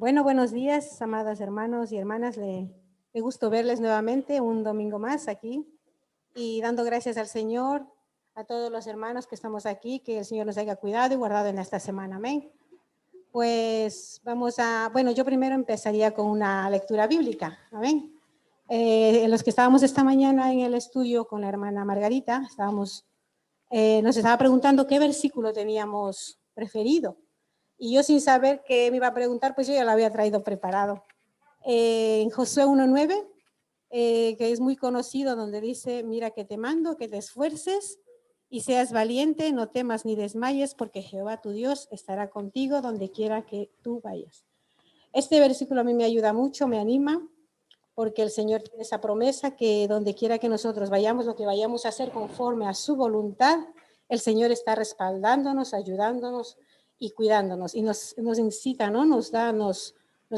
Bueno, buenos días, amadas hermanos y hermanas. Me gusto verles nuevamente un domingo más aquí y dando gracias al Señor, a todos los hermanos que estamos aquí, que el Señor nos haya cuidado y guardado en esta semana. Amén. Pues yo primero empezaría con una lectura bíblica. Amén. Los que estábamos esta mañana en el estudio con la hermana Margarita, nos estaba preguntando qué versículo teníamos preferido. Y yo sin saber qué me iba a preguntar, pues yo ya lo había traído preparado. En Josué 1:9, que es muy conocido, donde dice, mira que te mando, que te esfuerces y seas valiente, no temas ni desmayes, porque Jehová tu Dios estará contigo donde quiera que tú vayas. Este versículo a mí me ayuda mucho, me anima, porque el Señor tiene esa promesa que donde quiera que nosotros vayamos, lo que vayamos a hacer conforme a su voluntad, el Señor está respaldándonos, ayudándonos y cuidándonos. Y nos incita, ¿no? Nos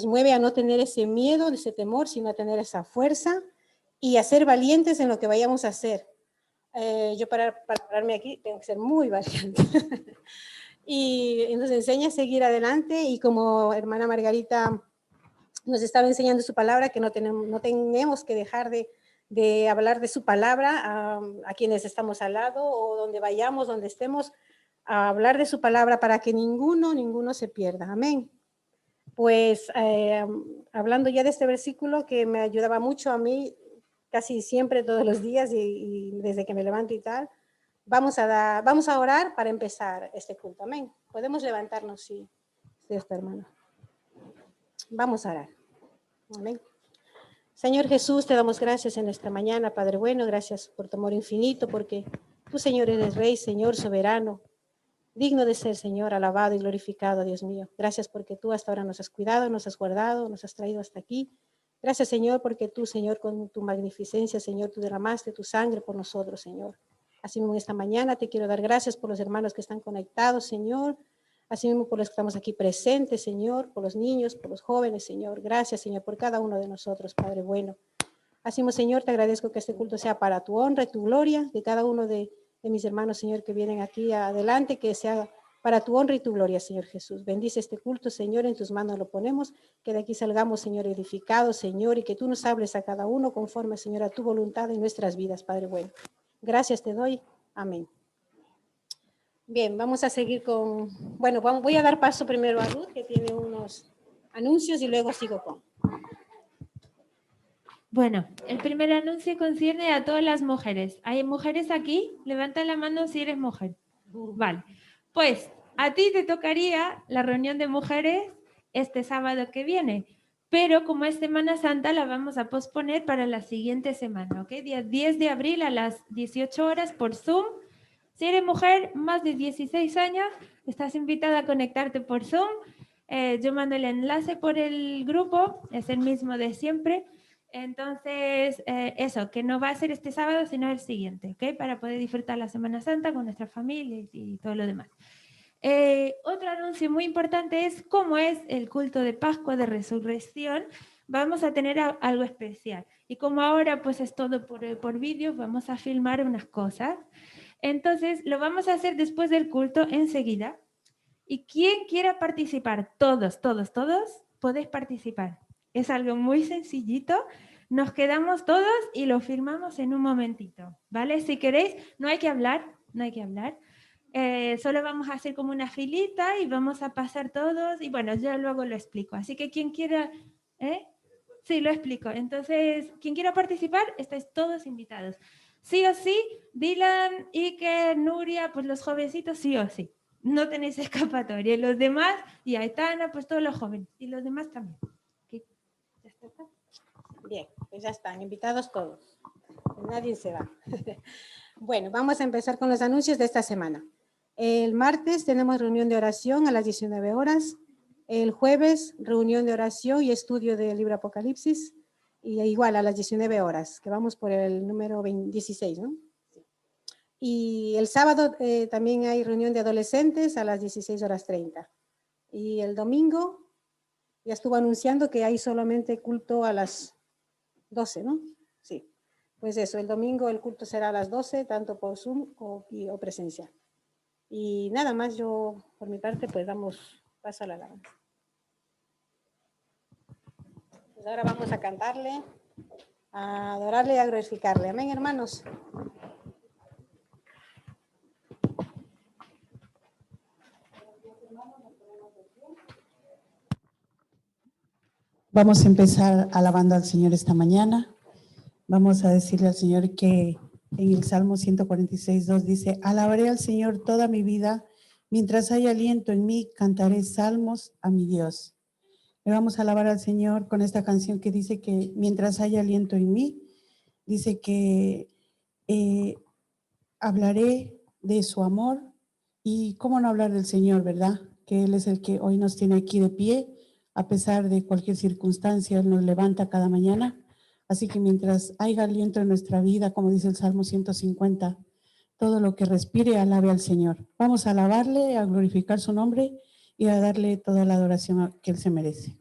mueve a no tener ese miedo, ese temor, sino a tener esa fuerza y a ser valientes en lo que vayamos a hacer. Yo para pararme aquí tengo que ser muy valiente. Y nos enseña a seguir adelante y como hermana Margarita nos estaba enseñando su palabra, que no tenemos que dejar de hablar de su palabra a quienes estamos al lado o donde vayamos, donde estemos, a hablar de su palabra para que ninguno se pierda. Amén. Pues hablando ya de este versículo que me ayudaba mucho a mí, casi siempre, todos los días y desde que me levanto y tal, vamos a orar para empezar este culto. Amén. Podemos levantarnos, sí, esto, hermano. Vamos a orar. Amén. Señor Jesús, te damos gracias en esta mañana, Padre bueno, gracias por tu amor infinito, porque tú, Señor, eres Rey, Señor, soberano, digno de ser, Señor, alabado y glorificado, Dios mío. Gracias porque tú hasta ahora nos has cuidado, nos has guardado, nos has traído hasta aquí. Gracias, Señor, porque tú, Señor, con tu magnificencia, Señor, tú derramaste tu sangre por nosotros, Señor. Así mismo, esta mañana te quiero dar gracias por los hermanos que están conectados, Señor. Así mismo por los que estamos aquí presentes, Señor, por los niños, por los jóvenes, Señor. Gracias, Señor, por cada uno de nosotros, Padre bueno. Así mismo, Señor, te agradezco que este culto sea para tu honra y tu gloria, de cada uno de mis hermanos, Señor, que vienen aquí adelante, que sea para tu honra y tu gloria, Señor Jesús. Bendice este culto, Señor, en tus manos lo ponemos, que de aquí salgamos, Señor, edificados, Señor, y que tú nos hables a cada uno conforme, Señor, a tu voluntad en nuestras vidas, Padre bueno. Gracias te doy. Amén. Bien, vamos a seguir con, voy a dar paso primero a Ruth, que tiene unos anuncios, y luego sigo con. Bueno, el primer anuncio concierne a todas las mujeres. ¿Hay mujeres aquí? Levanta la mano si eres mujer. Vale, pues a ti te tocaría la reunión de mujeres este sábado que viene, pero como es Semana Santa la vamos a posponer para la siguiente semana, ¿ok? Día 10 de abril a las 18 horas por Zoom. Si eres mujer, más de 16 años, estás invitada a conectarte por Zoom. Yo mando el enlace por el grupo, es el mismo de siempre. Entonces, eso, que no va a ser este sábado, sino el siguiente, ¿ok? Para poder disfrutar la Semana Santa con nuestra familia y todo lo demás. Otro anuncio muy importante es cómo es el culto de Pascua de Resurrección. Vamos a tener algo especial. Y como ahora pues es todo por vídeo, vamos a filmar unas cosas. Entonces, lo vamos a hacer después del culto enseguida. Y quien quiera participar, todos, podéis participar. Es algo muy sencillito. Nos quedamos todos y lo firmamos en un momentito, ¿vale? Si queréis, no hay que hablar. Solo vamos a hacer como una filita y vamos a pasar todos. Y bueno, yo luego lo explico. Así que quien quiera... Sí, lo explico. Entonces, quien quiera participar, estáis todos invitados. Sí o sí, Dylan, Iker, Nuria, pues los jovencitos sí o sí. No tenéis escapatoria. Y los demás, y Aitana, pues todos los jóvenes. Y los demás también. ¿Qué? ¿Ya está? Bien, pues ya están, invitados todos. Nadie se va. Bueno, vamos a empezar con los anuncios de esta semana. El martes tenemos reunión de oración a las 19 horas. El jueves, reunión de oración y estudio del libro Apocalipsis. Y igual a las 19 horas, que vamos por el número 16, ¿no? Y el sábado también hay reunión de adolescentes a las 16:30. Y el domingo ya estuvo anunciando que hay solamente culto a las 12, ¿no? Sí. Pues eso, el domingo el culto será a las 12, tanto por Zoom o presencial. Y nada más, yo por mi parte pues damos paso a la alabanza. Pues ahora vamos a cantarle, a adorarle y a glorificarle. Amén, hermanos. Vamos a empezar alabando al Señor esta mañana. Vamos a decirle al Señor que en el Salmo 146:2 dice: alabaré al Señor toda mi vida, mientras haya aliento en mí, cantaré salmos a mi Dios. Le vamos a alabar al Señor con esta canción que dice que mientras haya aliento en mí, dice que hablaré de su amor. Y cómo no hablar del Señor, ¿verdad? Que Él es el que hoy nos tiene aquí de pie, a pesar de cualquier circunstancia, Él nos levanta cada mañana. Así que mientras haya aliento en nuestra vida, como dice el Salmo 150, todo lo que respire, alabe al Señor. Vamos a alabarle, a glorificar su nombre y a darle toda la adoración que Él se merece.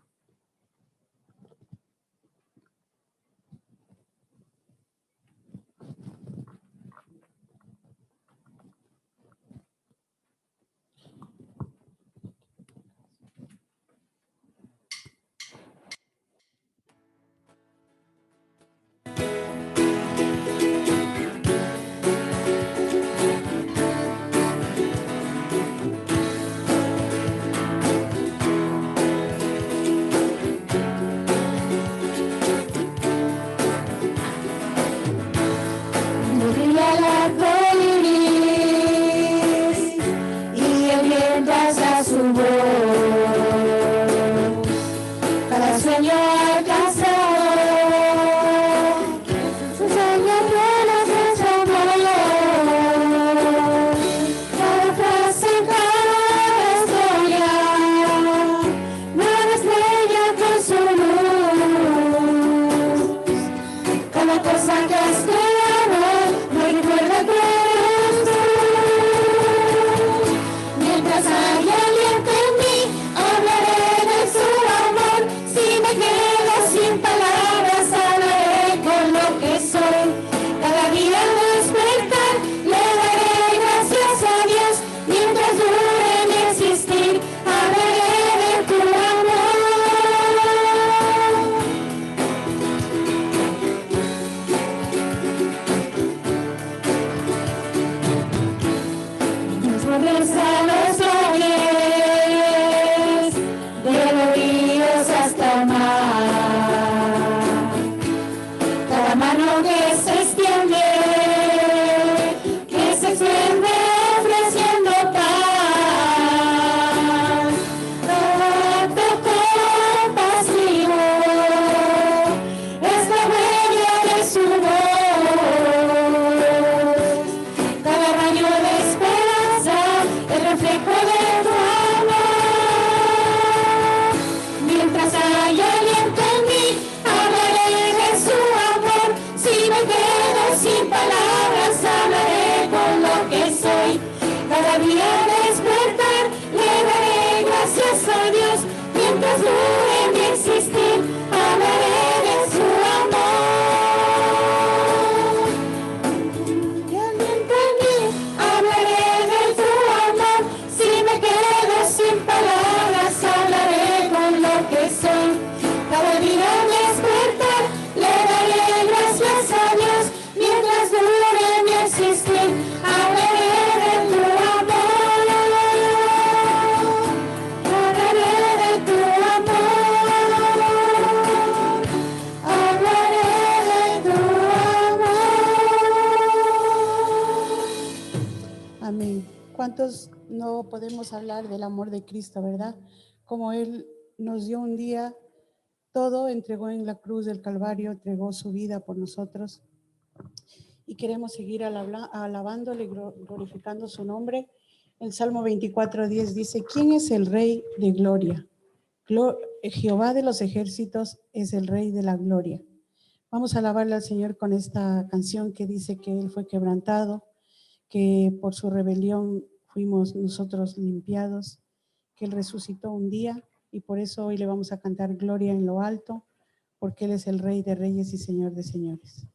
¿Cuántos no podemos hablar del amor de Cristo, verdad? Como Él nos dio un día todo, entregó en la cruz del Calvario, entregó su vida por nosotros. Y queremos seguir alabándole, glorificando su nombre. El Salmo 24:10 dice: ¿quién es el Rey de gloria? Jehová de los ejércitos es el Rey de la gloria. Vamos a alabarle al Señor con esta canción que dice que Él fue quebrantado, que por su rebelión fuimos nosotros limpiados, que Él resucitó un día y por eso hoy le vamos a cantar gloria en lo alto, porque Él es el Rey de reyes y Señor de señores.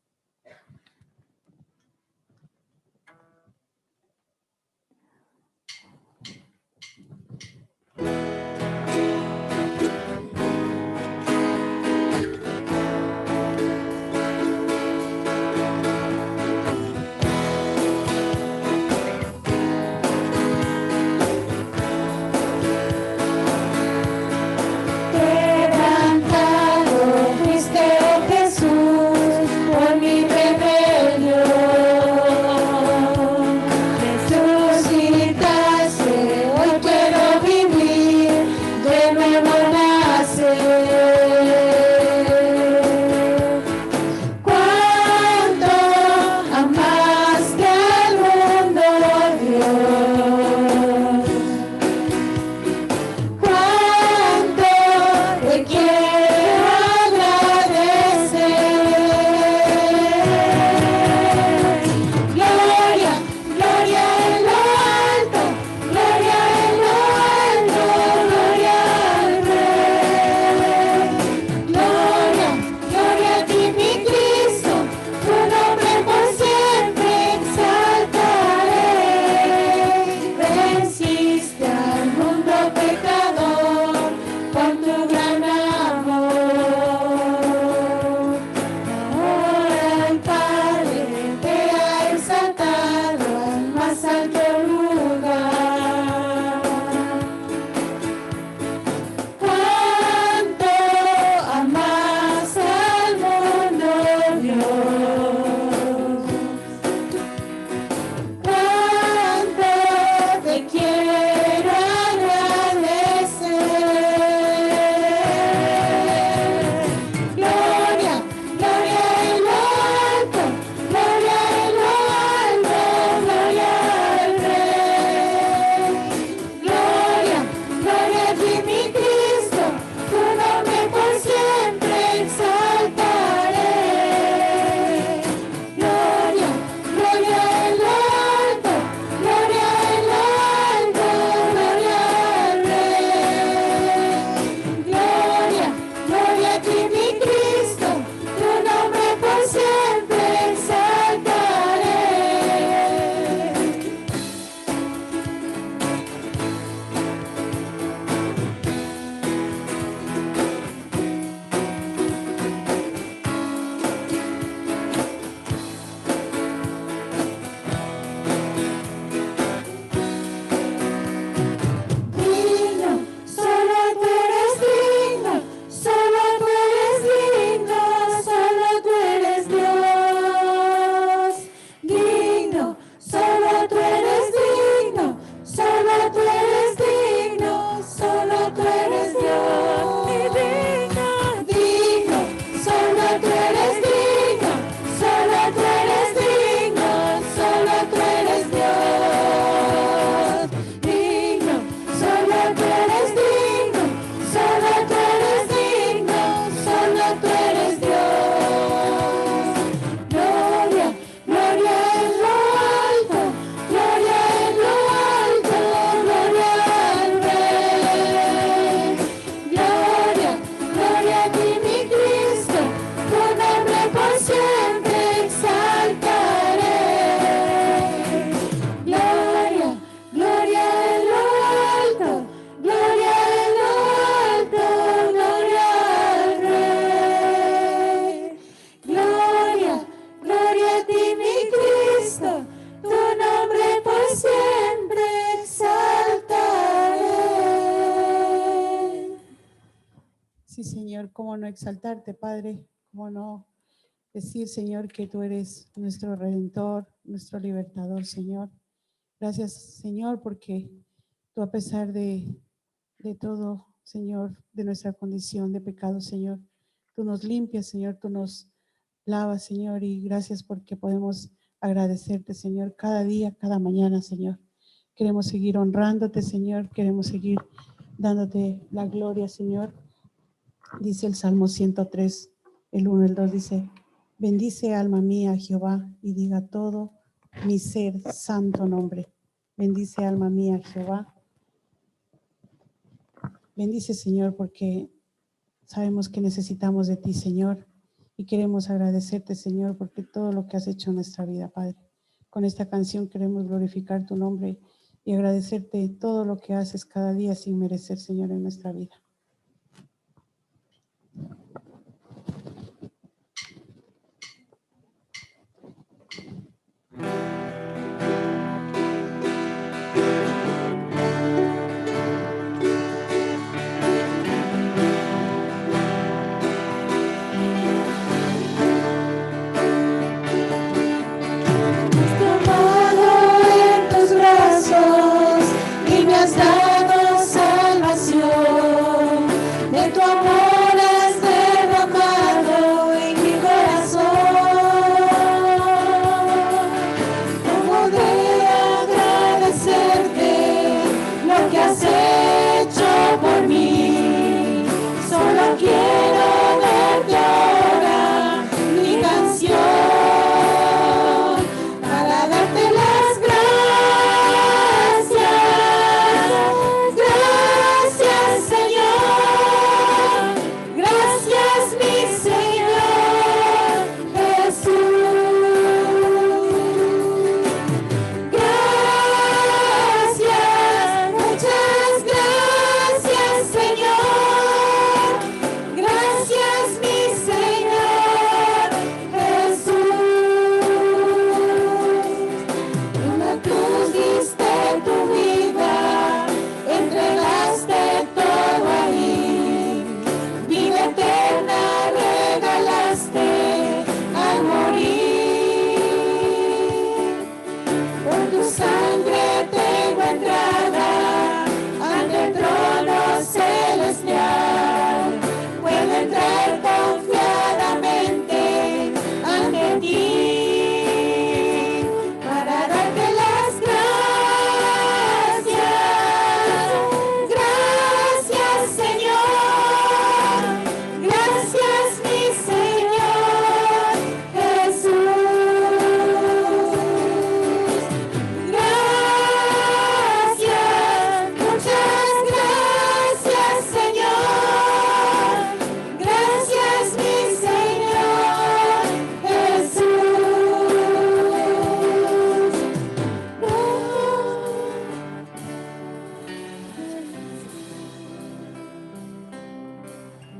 Sí, Señor, cómo no exaltarte, Padre, cómo no decir, Señor, que tú eres nuestro Redentor, nuestro Libertador, Señor. Gracias, Señor, porque tú, a pesar de todo, Señor, de nuestra condición de pecado, Señor, tú nos limpias, Señor, tú nos lavas, Señor, y gracias porque podemos agradecerte, Señor, cada día, cada mañana, Señor. Queremos seguir honrándote, Señor, queremos seguir dándote la gloria, Señor. Dice el Salmo 103, el 1, el 2, dice: bendice alma mía a Jehová y diga todo mi ser santo nombre. Bendice alma mía a Jehová. Bendice, Señor, porque sabemos que necesitamos de ti, Señor, y queremos agradecerte, Señor, porque todo lo que has hecho en nuestra vida, Padre. Con esta canción queremos glorificar tu nombre y agradecerte todo lo que haces cada día sin merecer, Señor, en nuestra vida.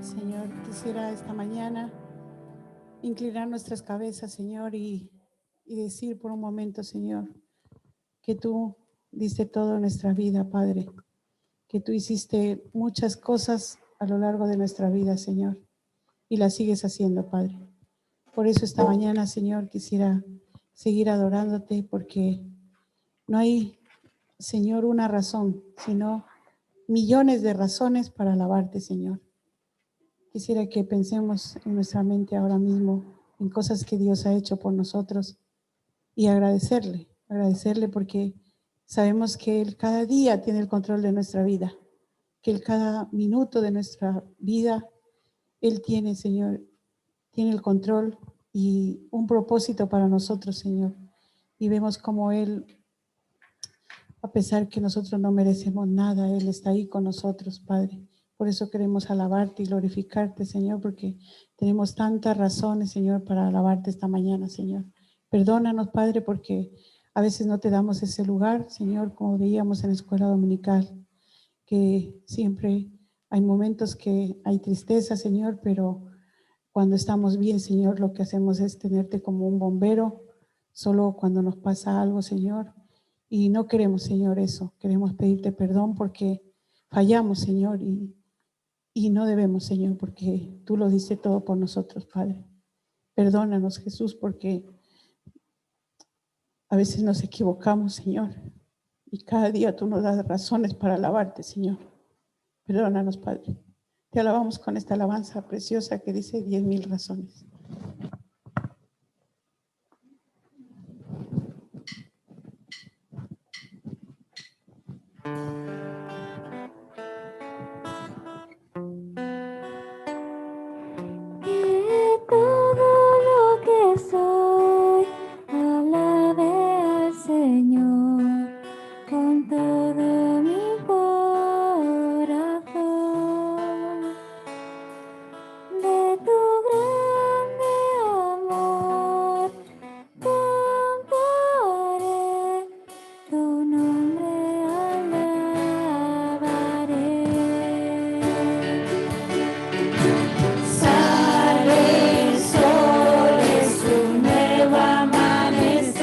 Señor, quisiera esta mañana inclinar nuestras cabezas, Señor, y decir por un momento, Señor, que tú diste todo en nuestra vida, Padre, que tú hiciste muchas cosas a lo largo de nuestra vida, Señor, y las sigues haciendo, Padre. Por eso esta mañana, Señor, quisiera seguir adorándote, porque no hay, Señor, una razón, sino millones de razones para alabarte, Señor. Quisiera que pensemos en nuestra mente ahora mismo en cosas que Dios ha hecho por nosotros y agradecerle porque sabemos que Él cada día tiene el control de nuestra vida, que Él cada minuto de nuestra vida, Él tiene, Señor, tiene el control y un propósito para nosotros, Señor. Y vemos como Él, a pesar que nosotros no merecemos nada, Él está ahí con nosotros, Padre. Por eso queremos alabarte y glorificarte, Señor, porque tenemos tantas razones, Señor, para alabarte esta mañana, Señor. Perdónanos, Padre, porque a veces no te damos ese lugar, Señor, como veíamos en la escuela dominical, que siempre hay momentos que hay tristeza, Señor, pero cuando estamos bien, Señor, lo que hacemos es tenerte como un bombero, solo cuando nos pasa algo, Señor. Y no queremos, Señor, eso. Queremos pedirte perdón porque fallamos, Señor, y Y no debemos, Señor, porque tú lo diste todo por nosotros, Padre. Perdónanos, Jesús, porque a veces nos equivocamos, Señor. Y cada día tú nos das razones para alabarte, Señor. Perdónanos, Padre. Te alabamos con esta alabanza preciosa que dice 10,000 razones. Que todo lo que soy alabe al Señor con todo mi corazón. De tu grande amor cantaré, tu nombre alabaré. Sale el sol, es un nuevo amanecer.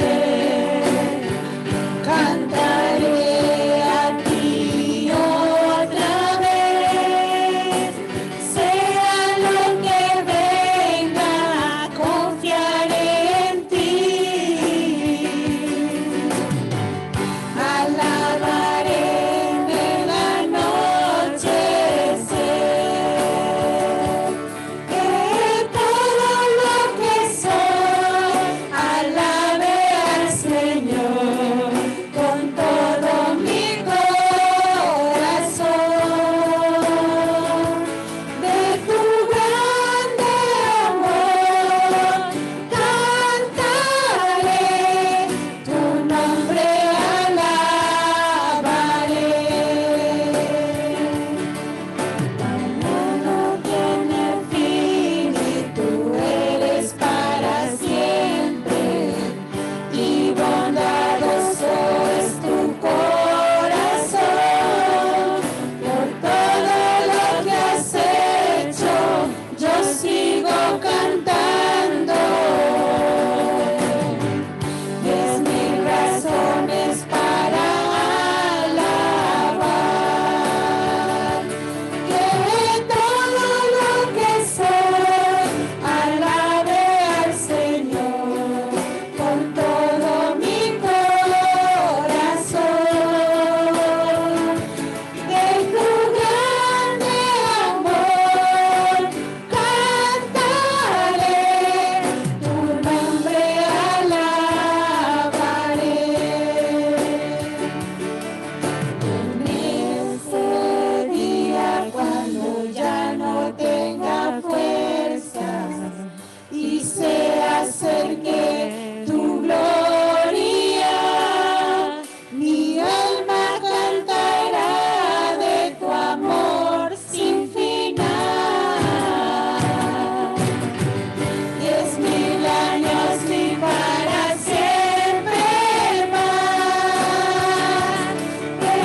Cantaré a ti otra vez. Sea lo que venga, confiaré en ti. Alabaré en el anochecer. Que todo lo que soy alabe al Señor con todo mi corazón. De tu grande amor cantaré, tu nombre alabaré. No tiene fin y tú eres para siempre, y bondadoso es tu corazón. Por todo lo que has hecho, yo sigo cantando. 10,000 razones para alabar. Que todo lo que soy alabe al Señor con todo mi corazón. De tu grande amor cantaré, tu nombre alabaré. En ese día cuando ya no tenga fuerzas y se acerque tu gloria, mi alma cantará de tu amor sin final. 10,000 años y para siempre más. Que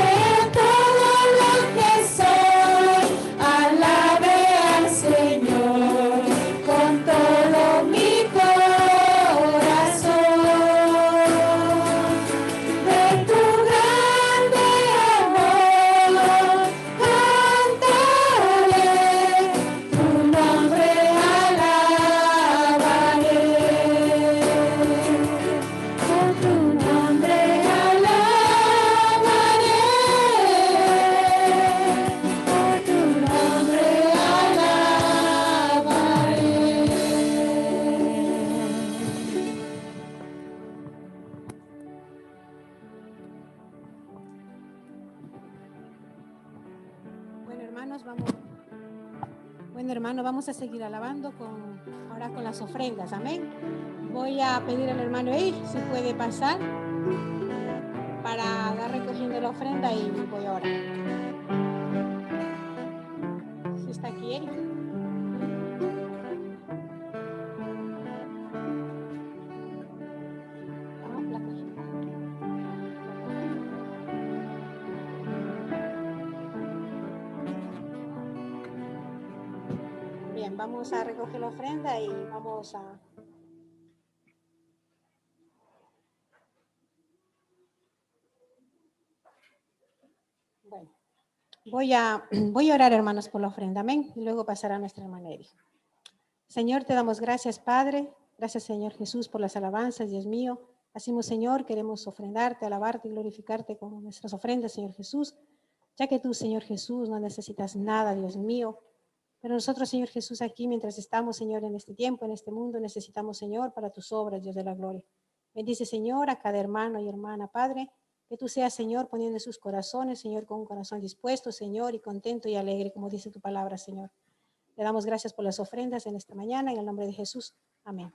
todo lo que soy alabe al Señor con todo mi corazón. De tu grande amor cantaré, tu nombre alabaré. Por tu nombre alabaré. Por tu nombre alabaré. Bueno, hermano, vamos a seguir alabando ahora con las ofrendas. Amén. Voy a pedir al hermano Eir si puede pasar para dar recogiendo la ofrenda y voy a orar. Si está aquí Eir. Vamos, la cogemos. Bien, vamos a recoger la ofrenda y vamos a... Bueno, Voy a orar, hermanos, por la ofrenda, amén, y luego pasar a nuestra hermana Eri. Señor, te damos gracias, Padre. Gracias, Señor Jesús, por las alabanzas, Dios mío. Así, Señor, queremos ofrendarte, alabarte y glorificarte con nuestras ofrendas, Señor Jesús, ya que tú, Señor Jesús, no necesitas nada, Dios mío. Pero nosotros, Señor Jesús, aquí, mientras estamos, Señor, en este tiempo, en este mundo, necesitamos, Señor, para tus obras, Dios de la gloria. Bendice, Señor, a cada hermano y hermana, Padre, que tú seas, Señor, poniendo en sus corazones, Señor, con un corazón dispuesto, Señor, y contento y alegre, como dice tu palabra, Señor. Le damos gracias por las ofrendas en esta mañana, en el nombre de Jesús. Amén.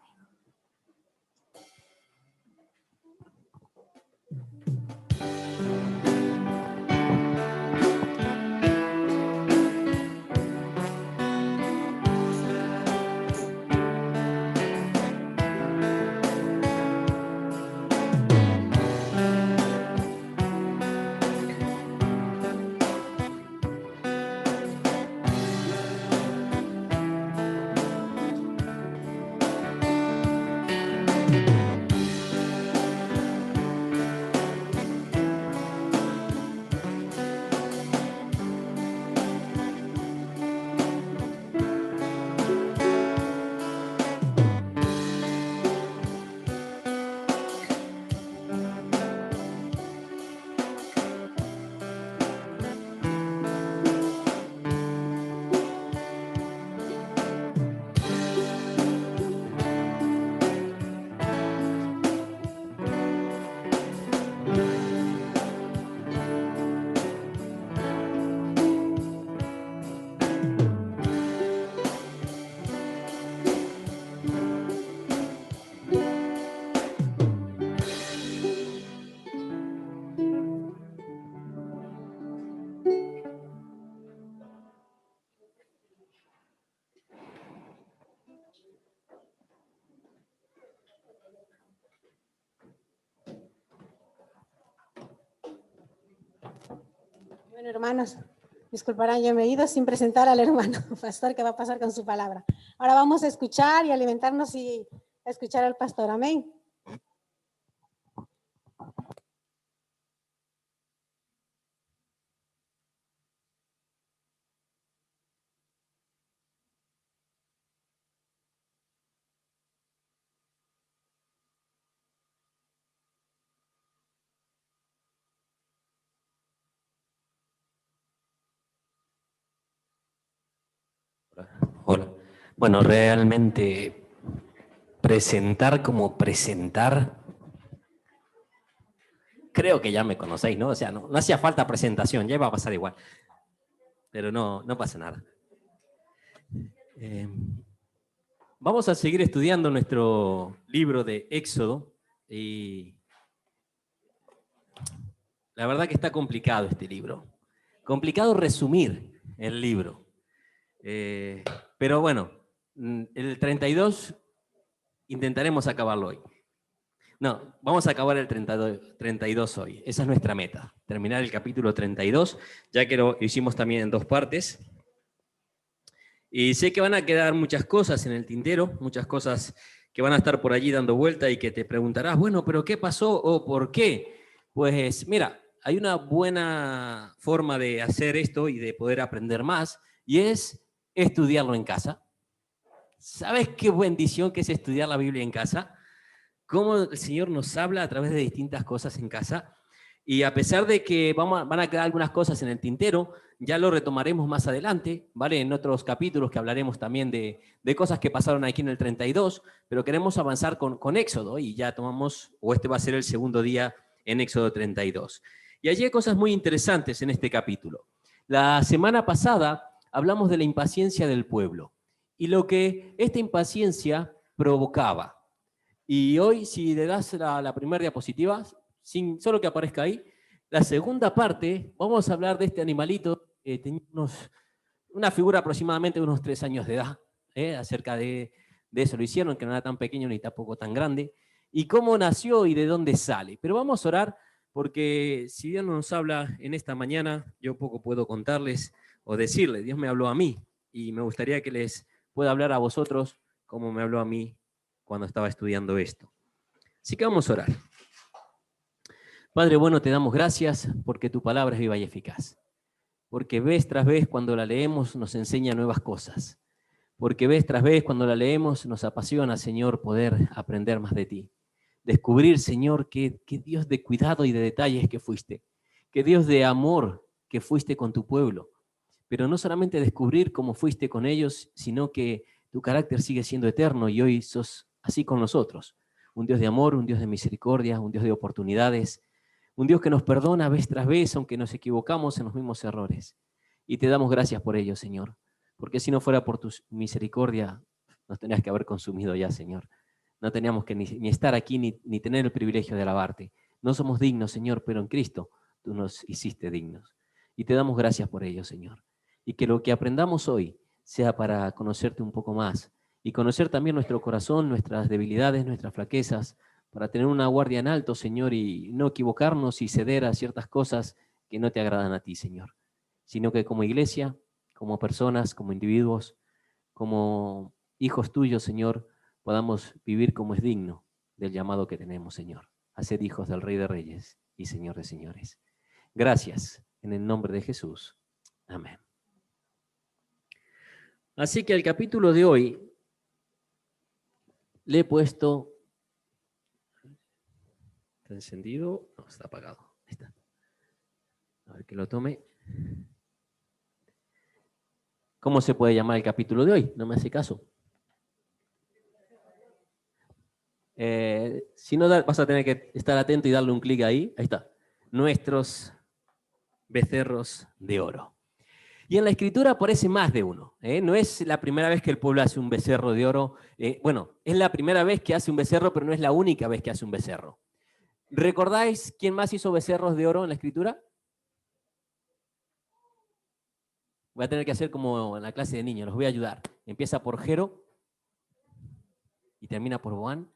Bueno, hermanos, disculparán, yo me he ido sin presentar al hermano pastor que va a pasar con su palabra. Ahora vamos a escuchar y alimentarnos y a escuchar al pastor. Amén. Hola. Bueno, realmente presentar como presentar, creo que ya me conocéis, ¿no? O sea, no hacía falta presentación, ya iba a pasar igual. Pero no pasa nada. Vamos a seguir estudiando nuestro libro de Éxodo y la verdad que está complicado este libro. Complicado resumir el libro. Pero bueno, el 32 intentaremos acabarlo hoy. No, vamos a acabar el 32 hoy. Esa es nuestra meta, terminar el capítulo 32, ya que lo hicimos también en 2 partes. Y sé que van a quedar muchas cosas en el tintero, muchas cosas que van a estar por allí dando vuelta y que te preguntarás, bueno, pero ¿qué pasó o por qué? Pues mira, hay una buena forma de hacer esto y de poder aprender más, y es estudiarlo en casa. ¿Sabes qué bendición que es estudiar la Biblia en casa? Cómo el Señor nos habla a través de distintas cosas en casa. Y a pesar de que van a quedar algunas cosas en el tintero, ya lo retomaremos más adelante, ¿vale? En otros capítulos que hablaremos también de cosas que pasaron aquí en el 32, pero queremos avanzar con Éxodo y ya tomamos, o este va a ser el segundo día en Éxodo 32. Y allí hay cosas muy interesantes en este capítulo. La semana pasada hablamos de la impaciencia del pueblo y lo que esta impaciencia provocaba. Y hoy, si le das la primera diapositiva, solo que aparezca ahí, la segunda parte, vamos a hablar de este animalito que tenía una figura aproximadamente de unos 3 años de edad, acerca de eso lo hicieron, que no era tan pequeño ni tampoco tan grande, y cómo nació y de dónde sale. Pero vamos a orar, porque si Dios nos habla en esta mañana, yo poco puedo contarles o decirles. Dios me habló a mí, y me gustaría que les pueda hablar a vosotros como me habló a mí cuando estaba estudiando esto. Así que vamos a orar. Padre bueno, te damos gracias porque tu palabra es viva y eficaz. porque vez tras vez cuando la leemos nos enseña nuevas cosas, porque vez tras vez cuando la leemos nos apasiona, Señor, poder aprender más de ti. Descubrir, Señor, qué Dios de cuidado y de detalles que fuiste, qué Dios de amor que fuiste con tu pueblo. Pero no solamente descubrir cómo fuiste con ellos, sino que tu carácter sigue siendo eterno y hoy sos así con nosotros. Un Dios de amor, un Dios de misericordia, un Dios de oportunidades, un Dios que nos perdona vez tras vez, aunque nos equivocamos en los mismos errores. Y te damos gracias por ello, Señor, porque si no fuera por tu misericordia, nos tenías que haber consumido ya, Señor. No teníamos que ni estar aquí ni tener el privilegio de alabarte. No somos dignos, Señor, pero en Cristo tú nos hiciste dignos. Y te damos gracias por ello, Señor. Y que lo que aprendamos hoy sea para conocerte un poco más y conocer también nuestro corazón, nuestras debilidades, nuestras flaquezas, para tener una guardia en alto, Señor, y no equivocarnos y ceder a ciertas cosas que no te agradan a ti, Señor. Sino que como iglesia, como personas, como individuos, como hijos tuyos, Señor, podamos vivir como es digno del llamado que tenemos, Señor, a ser hijos del Rey de Reyes y Señor de Señores. Gracias, en el nombre de Jesús. Amén. Así que al capítulo de hoy le he puesto... ¿Está encendido? No, está apagado. Ahí está. A ver que lo tome. ¿Cómo se puede llamar el capítulo de hoy? No me hace caso. Si no, vas a tener que estar atento y darle un clic ahí. Ahí está. Nuestros becerros de oro. Y en la Escritura aparece más de uno. No es la primera vez que el pueblo hace un becerro de oro. Bueno, es la primera vez que hace un becerro, pero no es la única vez que hace un becerro. ¿Recordáis quién más hizo becerros de oro en la Escritura? Voy a tener que hacer como en la clase de niños, los voy a ayudar. Empieza por Jero y termina por Boán.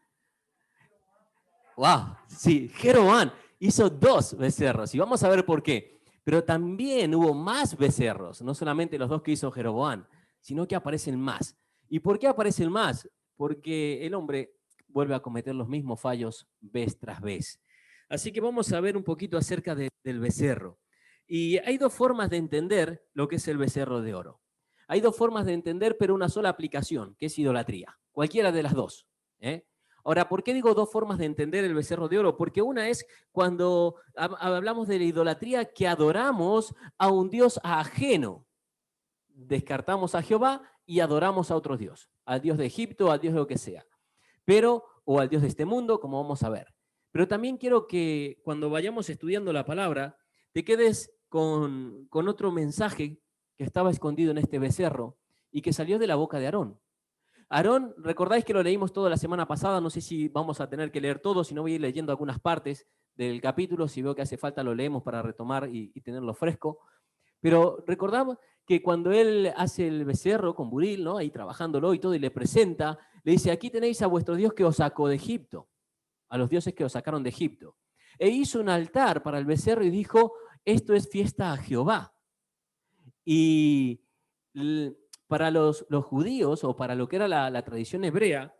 ¡Wow! Sí, Jeroboam hizo 2 becerros y vamos a ver por qué. Pero también hubo más becerros, no solamente los 2 que hizo Jeroboam, sino que aparecen más. ¿Y por qué aparecen más? Porque el hombre vuelve a cometer los mismos fallos vez tras vez. Así que vamos a ver un poquito acerca del becerro. Y hay 2 formas de entender lo que es el becerro de oro. Hay 2 formas de entender, pero una sola aplicación, que es idolatría. Cualquiera de las 2. Ahora, ¿por qué digo 2 formas de entender el becerro de oro? Porque una es cuando hablamos de la idolatría, que adoramos a un Dios ajeno. Descartamos a Jehová y adoramos a otro Dios. Al Dios de Egipto, al Dios de lo que sea. O al Dios de este mundo, como vamos a ver. Pero también quiero que cuando vayamos estudiando la palabra, te quedes con otro mensaje que estaba escondido en este becerro y que salió de la boca de Aarón. Aarón, recordáis que lo leímos toda la semana pasada, no sé si vamos a tener que leer todo, si no voy a ir leyendo algunas partes del capítulo, si veo que hace falta lo leemos para retomar y tenerlo fresco. Pero recordamos que cuando él hace el becerro con buril, ¿no? Ahí trabajándolo y todo, y le presenta, le dice, aquí tenéis a vuestro Dios que os sacó de Egipto, a los dioses que os sacaron de Egipto. E hizo un altar para el becerro y dijo, esto es fiesta a Jehová. Y para los judíos, o para lo que era la tradición hebrea,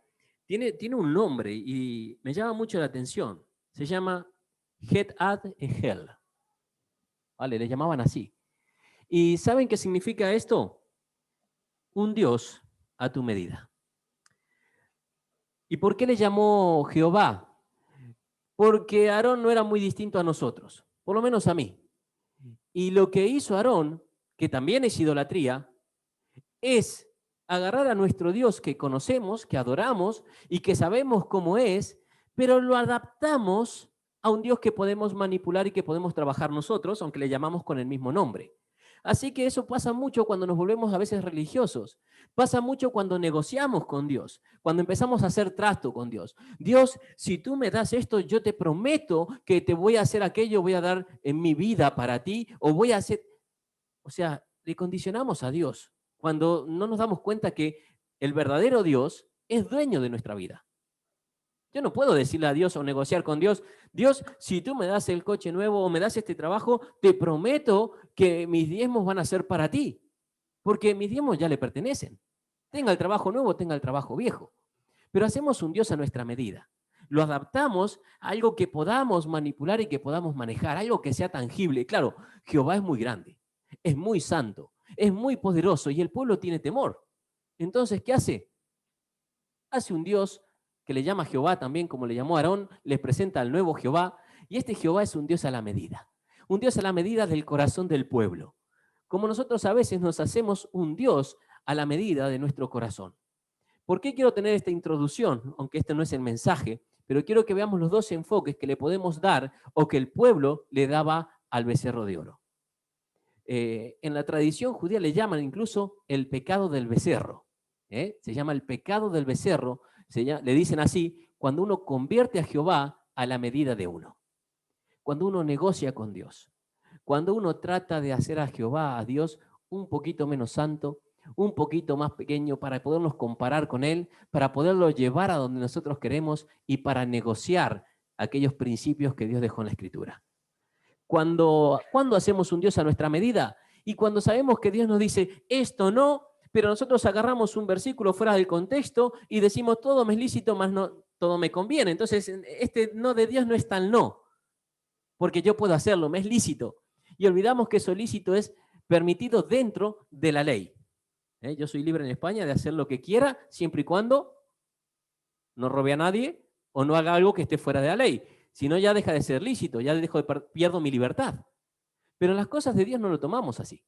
tiene un nombre y me llama mucho la atención. Se llama Het Ad Ehel. ¿Vale? Le llamaban así. ¿Y saben qué significa esto? Un Dios a tu medida. ¿Y por qué le llamó Jehová? Porque Aarón no era muy distinto a nosotros, por lo menos a mí. Y lo que hizo Aarón, que también es idolatría, es agarrar a nuestro Dios que conocemos, que adoramos y que sabemos cómo es, pero lo adaptamos a un Dios que podemos manipular y que podemos trabajar nosotros, aunque le llamamos con el mismo nombre. Así que eso pasa mucho cuando nos volvemos a veces religiosos. Pasa mucho cuando negociamos con Dios, cuando empezamos a hacer trato con Dios. Dios, si tú me das esto, yo te prometo que te voy a hacer aquello, voy a dar en mi vida para ti, o voy a hacer... O sea, le condicionamos a Dios cuando no nos damos cuenta que el verdadero Dios es dueño de nuestra vida. Yo no puedo decirle a Dios o negociar con Dios, Dios, si tú me das el coche nuevo o me das este trabajo, te prometo que mis diezmos van a ser para ti, porque mis diezmos ya le pertenecen. Tenga el trabajo nuevo, tenga el trabajo viejo. Pero hacemos un Dios a nuestra medida. Lo adaptamos a algo que podamos manipular y que podamos manejar, algo que sea tangible. Claro, Jehová es muy grande. es muy santo, es muy poderoso y el pueblo tiene temor. Entonces, ¿qué hace? Hace un Dios que le llama Jehová también, como le llamó Aarón, les presenta al nuevo Jehová, y este Jehová es un Dios a la medida, un Dios a la medida del corazón del pueblo. Como nosotros a veces nos hacemos un Dios a la medida de nuestro corazón. ¿Por qué quiero tener esta introducción? Aunque este no es el mensaje, pero quiero que veamos los dos enfoques que le podemos dar o que el pueblo le daba al becerro de oro. En la tradición judía le llaman incluso el pecado del becerro. Se llama el pecado del becerro, le dicen así, cuando uno convierte a Jehová a la medida de uno. Cuando uno negocia con Dios. Cuando uno trata de hacer a Jehová, a Dios, un poquito menos santo, un poquito más pequeño para podernos comparar con Él, para poderlo llevar a donde nosotros queremos y para negociar aquellos principios que Dios dejó en la Escritura. Cuando hacemos un Dios a nuestra medida y cuando sabemos que Dios nos dice esto no, pero nosotros agarramos un versículo fuera del contexto y decimos todo me es lícito, más no todo me conviene. Entonces este no de Dios no es tal no, porque yo puedo hacerlo, me es lícito. Y olvidamos que eso lícito es permitido dentro de la ley. Yo soy libre en España de hacer lo que quiera, siempre y cuando no robe a nadie o no haga algo que esté fuera de la ley. Si no, ya deja de ser lícito, ya pierdo mi libertad. Pero las cosas de Dios no lo tomamos así.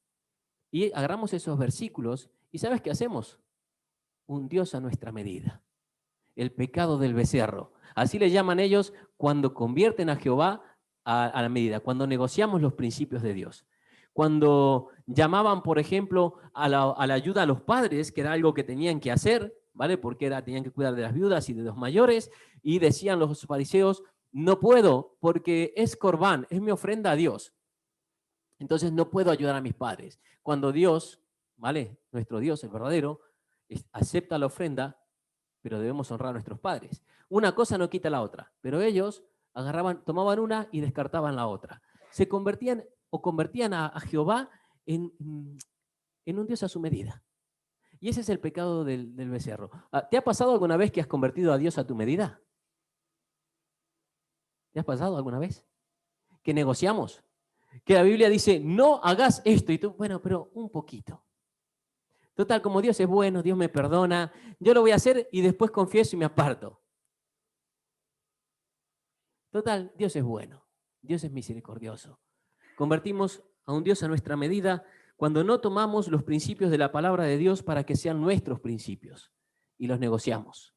Y agarramos esos versículos y ¿sabes qué hacemos? Un Dios a nuestra medida. El pecado del becerro. Así le llaman ellos cuando convierten a Jehová a la medida, cuando negociamos los principios de Dios. Cuando llamaban, por ejemplo, a la ayuda a los padres, que era algo que tenían que hacer, ¿vale? Porque tenían que cuidar de las viudas y de los mayores, y decían los fariseos, no puedo porque es corbán, es mi ofrenda a Dios. Entonces no puedo ayudar a mis padres. Cuando Dios, ¿vale? Nuestro Dios, el verdadero, acepta la ofrenda, pero debemos honrar a nuestros padres. Una cosa no quita la otra, pero ellos tomaban una y descartaban la otra. Se convertían a Jehová en un Dios a su medida. Y ese es el pecado del becerro. ¿Te ha pasado alguna vez que has convertido a Dios a tu medida? ¿Te has pasado alguna vez? Que negociamos. Que la Biblia dice, no hagas esto. Y tú, bueno, pero un poquito. Total, como Dios es bueno, Dios me perdona, yo lo voy a hacer y después confieso y me aparto. Total, Dios es bueno, Dios es misericordioso. Convertimos a un Dios a nuestra medida cuando no tomamos los principios de la palabra de Dios para que sean nuestros principios y los negociamos.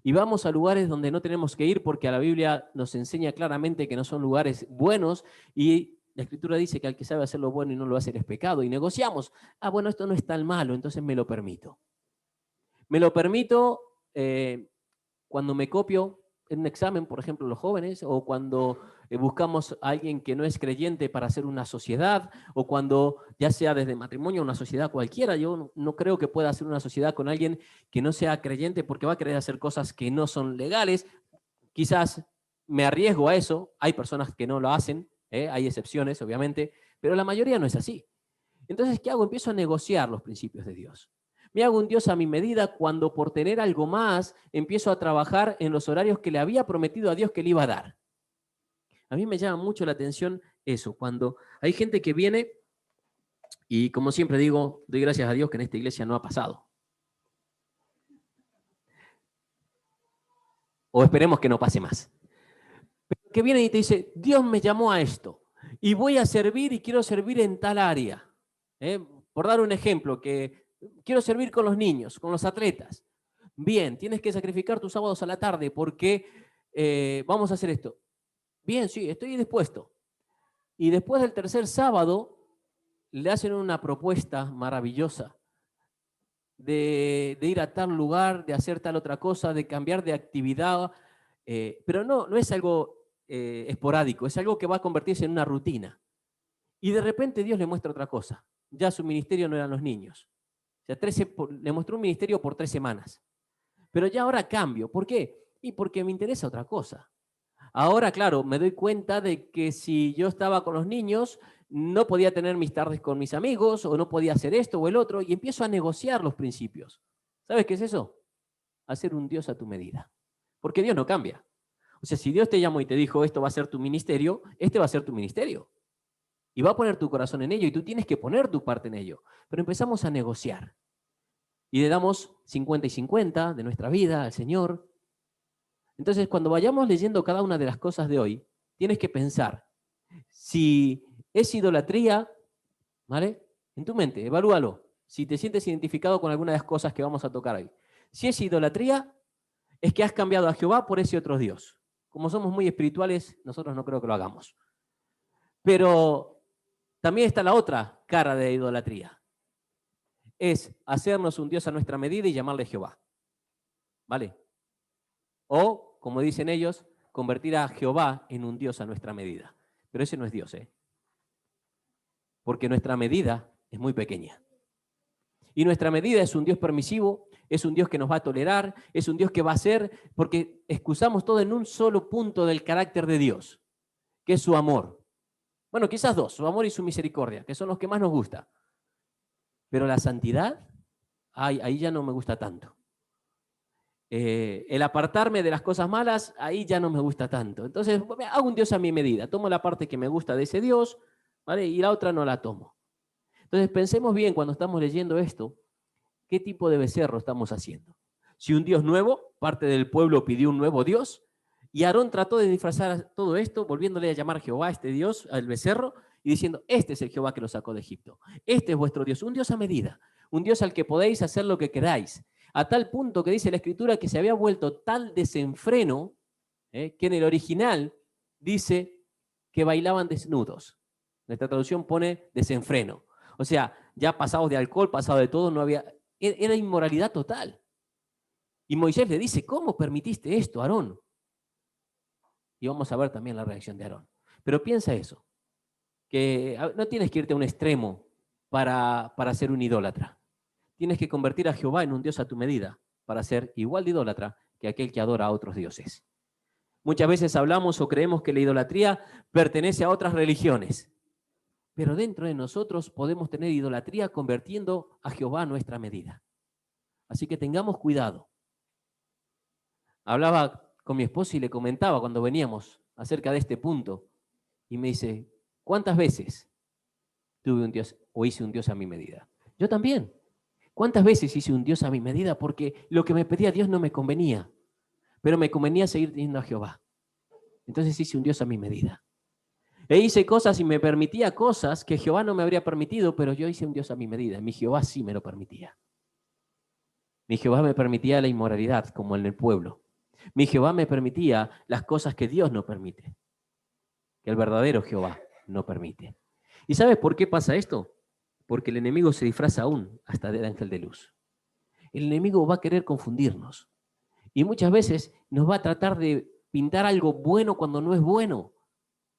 Y vamos a lugares donde no tenemos que ir porque la Biblia nos enseña claramente que no son lugares buenos y la Escritura dice que al que sabe hacer lo bueno y no lo hace es pecado. Y negociamos, bueno, esto no es tan malo, entonces me lo permito. Me lo permito cuando me copio en un examen, por ejemplo, los jóvenes, o cuando buscamos a alguien que no es creyente para hacer una sociedad, o cuando, ya sea desde matrimonio, una sociedad cualquiera. Yo no creo que pueda hacer una sociedad con alguien que no sea creyente porque va a querer hacer cosas que no son legales. Quizás me arriesgo a eso, hay personas que no lo hacen, hay excepciones, obviamente, pero la mayoría no es así. Entonces, ¿qué hago? Empiezo a negociar los principios de Dios. Me hago un Dios a mi medida cuando por tener algo más empiezo a trabajar en los horarios que le había prometido a Dios que le iba a dar. A mí me llama mucho la atención eso, cuando hay gente que viene y como siempre digo, doy gracias a Dios que en esta iglesia no ha pasado. O esperemos que no pase más. Pero que viene y te dice, Dios me llamó a esto y voy a servir y quiero servir en tal área. Por dar un ejemplo, que quiero servir con los niños, con los atletas. Bien, tienes que sacrificar tus sábados a la tarde porque vamos a hacer esto. Bien, sí, estoy dispuesto. Y después del tercer sábado le hacen una propuesta maravillosa de ir a tal lugar, de hacer tal otra cosa, de cambiar de actividad, pero no es algo esporádico, es algo que va a convertirse en una rutina. Y de repente Dios le muestra otra cosa. Ya su ministerio no eran los niños. O sea, le mostró un ministerio por 3 semanas. Pero ya ahora cambio. ¿Por qué? Y porque me interesa otra cosa. Ahora, claro, me doy cuenta de que si yo estaba con los niños, no podía tener mis tardes con mis amigos, o no podía hacer esto o el otro, y empiezo a negociar los principios. ¿Sabes qué es eso? Hacer un Dios a tu medida. Porque Dios no cambia. O sea, si Dios te llamó y te dijo, esto va a ser tu ministerio, este va a ser tu ministerio. Y va a poner tu corazón en ello y tú tienes que poner tu parte en ello. Pero empezamos a negociar. Y le damos 50 y 50 de nuestra vida al Señor. Entonces, cuando vayamos leyendo cada una de las cosas de hoy, tienes que pensar si es idolatría, ¿vale? En tu mente, evalúalo. Si te sientes identificado con alguna de las cosas que vamos a tocar hoy. Si es idolatría, es que has cambiado a Jehová por ese otro Dios. Como somos muy espirituales, nosotros no creo que lo hagamos. Pero también está la otra cara de idolatría. Es hacernos un Dios a nuestra medida y llamarle Jehová. ¿Vale? O, como dicen ellos, convertir a Jehová en un Dios a nuestra medida. Pero ese no es Dios, ¿eh? Porque nuestra medida es muy pequeña. Y nuestra medida es un Dios permisivo, es un Dios que nos va a tolerar, es un Dios que va a hacer, porque excusamos todo en un solo punto del carácter de Dios, que es su amor. Bueno, quizás dos, su amor y su misericordia, que son los que más nos gusta. Pero la santidad, ahí ya no me gusta tanto. El apartarme de las cosas malas, ahí ya no me gusta tanto. Entonces, hago un Dios a mi medida. Tomo la parte que me gusta de ese Dios, ¿vale? Y la otra no la tomo. Entonces, pensemos bien cuando estamos leyendo esto, ¿qué tipo de becerro estamos haciendo? Si un Dios nuevo, parte del pueblo pidió un nuevo Dios, y Aarón trató de disfrazar todo esto, volviéndole a llamar Jehová a este Dios, al becerro, y diciendo, este es el Jehová que lo sacó de Egipto. Este es vuestro Dios, un Dios a medida, un Dios al que podéis hacer lo que queráis. A tal punto que dice la Escritura que se había vuelto tal desenfreno, que en el original dice que bailaban desnudos. Nuestra traducción pone desenfreno. O sea, ya pasados de alcohol, pasado de todo, no había... Era inmoralidad total. Y Moisés le dice, ¿cómo permitiste esto, Aarón? Y vamos a ver también la reacción de Aarón. Pero piensa eso, que no tienes que irte a un extremo para ser un idólatra. Tienes que convertir a Jehová en un Dios a tu medida para ser igual de idólatra que aquel que adora a otros dioses. Muchas veces hablamos o creemos que la idolatría pertenece a otras religiones, pero dentro de nosotros podemos tener idolatría convirtiendo a Jehová a nuestra medida. Así que tengamos cuidado. Hablaba con mi esposa y le comentaba cuando veníamos acerca de este punto y me dice, ¿cuántas veces tuve un Dios o hice un Dios a mi medida? Yo también. ¿Cuántas veces hice un Dios a mi medida? Porque lo que me pedía Dios no me convenía, pero me convenía seguir teniendo a Jehová. Entonces hice un Dios a mi medida. E hice cosas y me permitía cosas que Jehová no me habría permitido, pero yo hice un Dios a mi medida. Mi Jehová sí me lo permitía. Mi Jehová me permitía la inmoralidad, como en el pueblo. Mi Jehová me permitía las cosas que Dios no permite, que el verdadero Jehová no permite. ¿Y sabes por qué pasa esto? Porque el enemigo se disfraza aún hasta del ángel de luz. El enemigo va a querer confundirnos. Y muchas veces nos va a tratar de pintar algo bueno cuando no es bueno.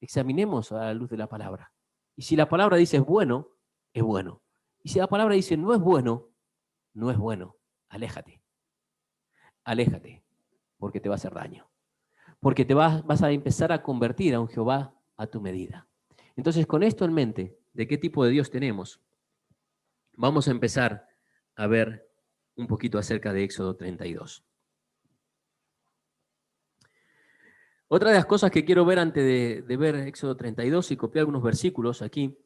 Examinemos a la luz de la palabra. Y si la palabra dice es bueno, es bueno. Y si la palabra dice no es bueno, no es bueno. Aléjate. Aléjate, porque te va a hacer daño. Porque vas a empezar a convertir a un Jehová a tu medida. Entonces, con esto en mente, ¿de qué tipo de Dios tenemos? Vamos a empezar a ver un poquito acerca de Éxodo 32. Otra de las cosas que quiero ver antes de ver Éxodo 32 y copiar algunos versículos aquí,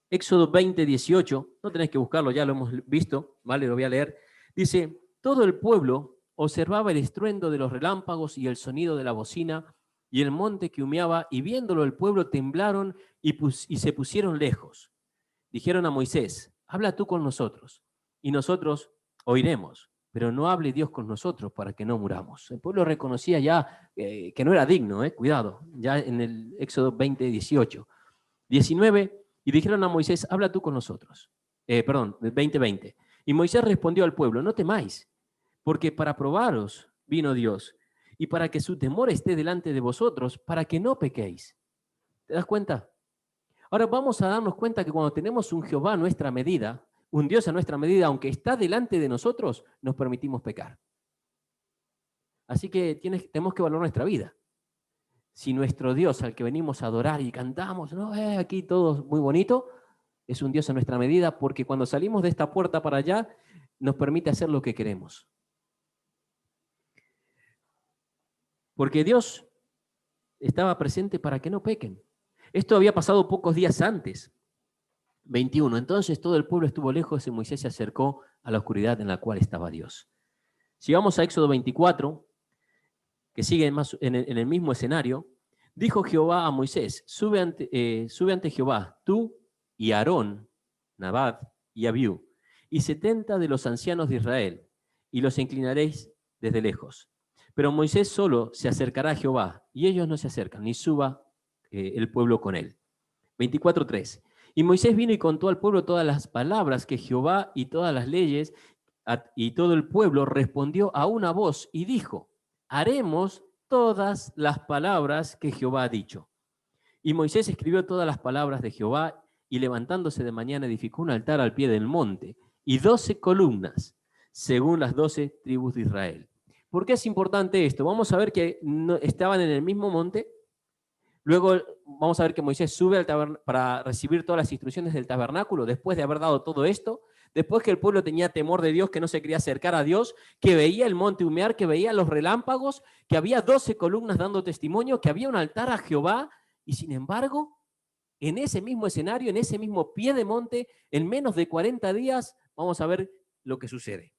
Éxodo 20, 18, no tenés que buscarlo, ya lo hemos visto, ¿vale? Lo voy a leer. Dice, todo el pueblo observaba el estruendo de los relámpagos y el sonido de la bocina y el monte que humeaba, y viéndolo el pueblo temblaron y se pusieron lejos. Dijeron a Moisés, habla tú con nosotros, y nosotros oiremos, pero no hable Dios con nosotros para que no muramos. El pueblo reconocía ya que no era digno, cuidado, ya en el Éxodo 20, 18. 19, y dijeron a Moisés, habla tú con nosotros. 20, 20. Y Moisés respondió al pueblo, no temáis, porque para probaros vino Dios, y para que su temor esté delante de vosotros, para que no pequéis. ¿Te das cuenta? Ahora vamos a darnos cuenta que cuando tenemos un Jehová a nuestra medida, un Dios a nuestra medida, aunque está delante de nosotros, nos permitimos pecar. Así que tenemos que valorar nuestra vida. Si nuestro Dios al que venimos a adorar y cantamos, ¿no? Aquí todo muy bonito, es un Dios a nuestra medida, porque cuando salimos de esta puerta para allá, nos permite hacer lo que queremos. Porque Dios estaba presente para que no pequen. Esto había pasado pocos días antes. 21. Entonces todo el pueblo estuvo lejos y Moisés se acercó a la oscuridad en la cual estaba Dios. Si vamos a Éxodo 24, que sigue en el mismo escenario, dijo Jehová a Moisés, sube ante Jehová, tú y Aarón, Nadab y Abiú, y 70 de los ancianos de Israel, y los inclinaréis desde lejos. Pero Moisés solo se acercará a Jehová, y ellos no se acercan, ni suba el pueblo con él. 24:3. Y Moisés vino y contó al pueblo todas las palabras que Jehová y todas las leyes, y todo el pueblo respondió a una voz y dijo, haremos todas las palabras que Jehová ha dicho. Y Moisés escribió todas las palabras de Jehová, y levantándose de mañana edificó un altar al pie del monte, y 12 columnas, según las 12 tribus de Israel. ¿Por qué es importante esto? Vamos a ver que estaban en el mismo monte. Luego vamos a ver que Moisés sube para recibir todas las instrucciones del tabernáculo, después de haber dado todo esto, después que el pueblo tenía temor de Dios, que no se quería acercar a Dios, que veía el monte humear, que veía los relámpagos, que había 12 columnas dando testimonio, que había un altar a Jehová, y sin embargo, en ese mismo escenario, en ese mismo pie de monte, en menos de 40 días, vamos a ver lo que sucede.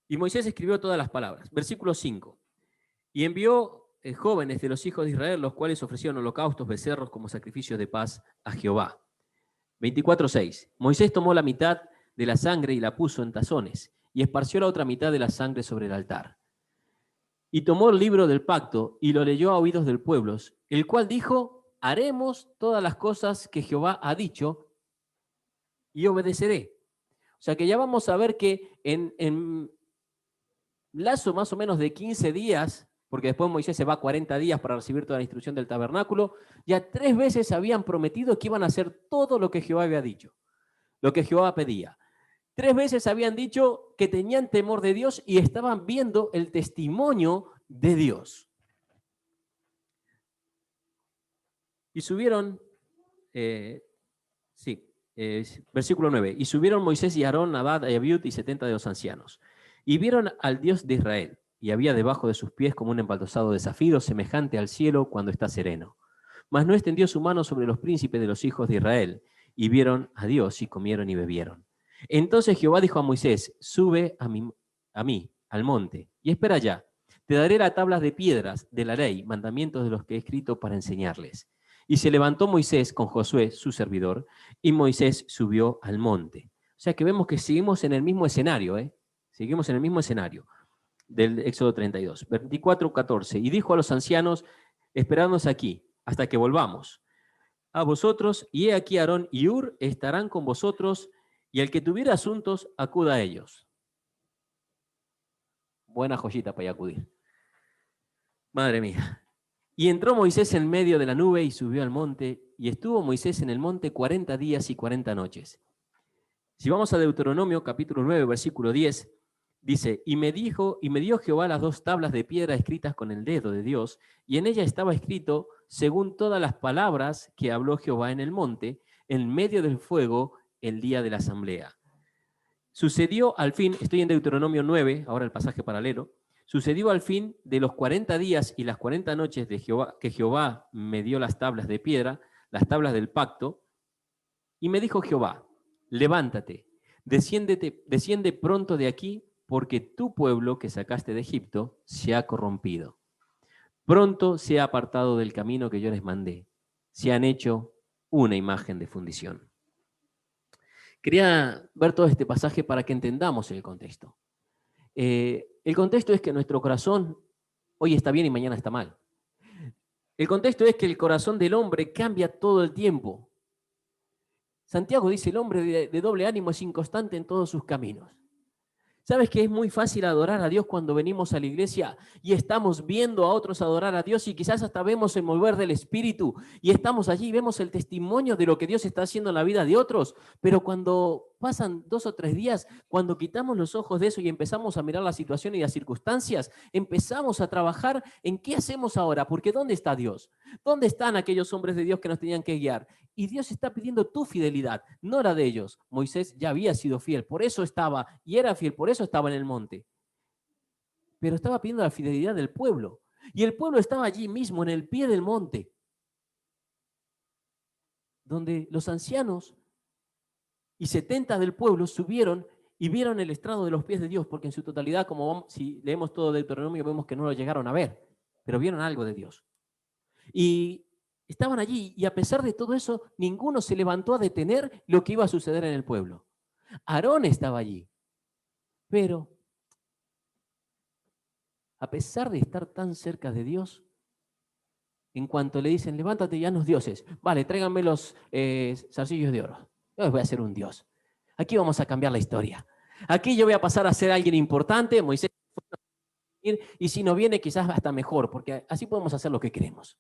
Y Moisés escribió todas las palabras. Versículo 5. Y envió jóvenes de los hijos de Israel, los cuales ofrecieron holocaustos, becerros como sacrificios de paz a Jehová. 24:6. Moisés tomó la mitad de la sangre y la puso en tazones, y esparció la otra mitad de la sangre sobre el altar. Y tomó el libro del pacto y lo leyó a oídos del pueblo, el cual dijo, haremos todas las cosas que Jehová ha dicho y obedeceré. O sea que ya vamos a ver que en lazo más o menos de 15 días, porque después Moisés se va 40 días para recibir toda la instrucción del tabernáculo, ya 3 veces habían prometido que iban a hacer todo lo que Jehová había dicho, lo que Jehová pedía. 3 veces habían dicho que tenían temor de Dios y estaban viendo el testimonio de Dios. Y subieron, versículo 9, y subieron Moisés y Aarón, Nadab y Abiú y 70 de los ancianos, y vieron al Dios de Israel, y había debajo de sus pies como un embaldosado de zafiro, semejante al cielo cuando está sereno. Mas no extendió su mano sobre los príncipes de los hijos de Israel, y vieron a Dios, y comieron y bebieron. Entonces Jehová dijo a Moisés, sube a mí, al monte, y espera allá. Te daré las tablas de piedras de la ley, mandamientos de los que he escrito para enseñarles. Y se levantó Moisés con Josué, su servidor, y Moisés subió al monte. O sea que vemos que seguimos en el mismo escenario, Seguimos en el mismo escenario del Éxodo 32. 24:14. Y dijo a los ancianos, esperadnos aquí, hasta que volvamos a vosotros, y he aquí Aarón y Hur estarán con vosotros, y el que tuviera asuntos, acuda a ellos. Buena joyita para ir a acudir. Madre mía. Y entró Moisés en medio de la nube y subió al monte, y estuvo Moisés en el monte 40 días y 40 noches. Si vamos a Deuteronomio capítulo 9, versículo 10, dice, y me dio Jehová las 2 tablas de piedra escritas con el dedo de Dios, y en ella estaba escrito, según todas las palabras que habló Jehová en el monte, en medio del fuego, el día de la asamblea. Sucedió al fin, estoy en Deuteronomio 9, ahora el pasaje paralelo, sucedió al fin de los 40 días y las 40 noches de Jehová, que Jehová me dio las tablas de piedra, las tablas del pacto, y me dijo Jehová, levántate, desciende pronto de aquí, porque tu pueblo que sacaste de Egipto se ha corrompido. Pronto se ha apartado del camino que yo les mandé. Se han hecho una imagen de fundición. Quería ver todo este pasaje para que entendamos el contexto. El contexto es que nuestro corazón hoy está bien y mañana está mal. El contexto es que el corazón del hombre cambia todo el tiempo. Santiago dice, el hombre de doble ánimo es inconstante en todos sus caminos. ¿Sabes que es muy fácil adorar a Dios cuando venimos a la iglesia y estamos viendo a otros adorar a Dios y quizás hasta vemos el mover del Espíritu y estamos allí y vemos el testimonio de lo que Dios está haciendo en la vida de otros? Pero cuando pasan 2 o 3 días, cuando quitamos los ojos de eso y empezamos a mirar la situación y las circunstancias, empezamos a trabajar en qué hacemos ahora, porque ¿dónde está Dios? ¿Dónde están aquellos hombres de Dios que nos tenían que guiar? Y Dios está pidiendo tu fidelidad, no la de ellos. Moisés ya había sido fiel, por eso estaba, y era fiel, por eso estaba en el monte. Pero estaba pidiendo la fidelidad del pueblo. Y el pueblo estaba allí mismo, en el pie del monte. donde los ancianos y 70 del pueblo subieron y vieron el estrado de los pies de Dios, porque en su totalidad, si leemos todo Deuteronomio, vemos que no lo llegaron a ver, pero vieron algo de Dios. Y estaban allí, y a pesar de todo eso, ninguno se levantó a detener lo que iba a suceder en el pueblo. Aarón estaba allí, pero a pesar de estar tan cerca de Dios, en cuanto le dicen, levántate y haznos dioses, vale, tráiganme los zarcillos de oro, yo les voy a hacer un dios. Aquí vamos a cambiar la historia. Aquí yo voy a pasar a ser alguien importante, Moisés, y si no viene quizás hasta mejor, porque así podemos hacer lo que queremos.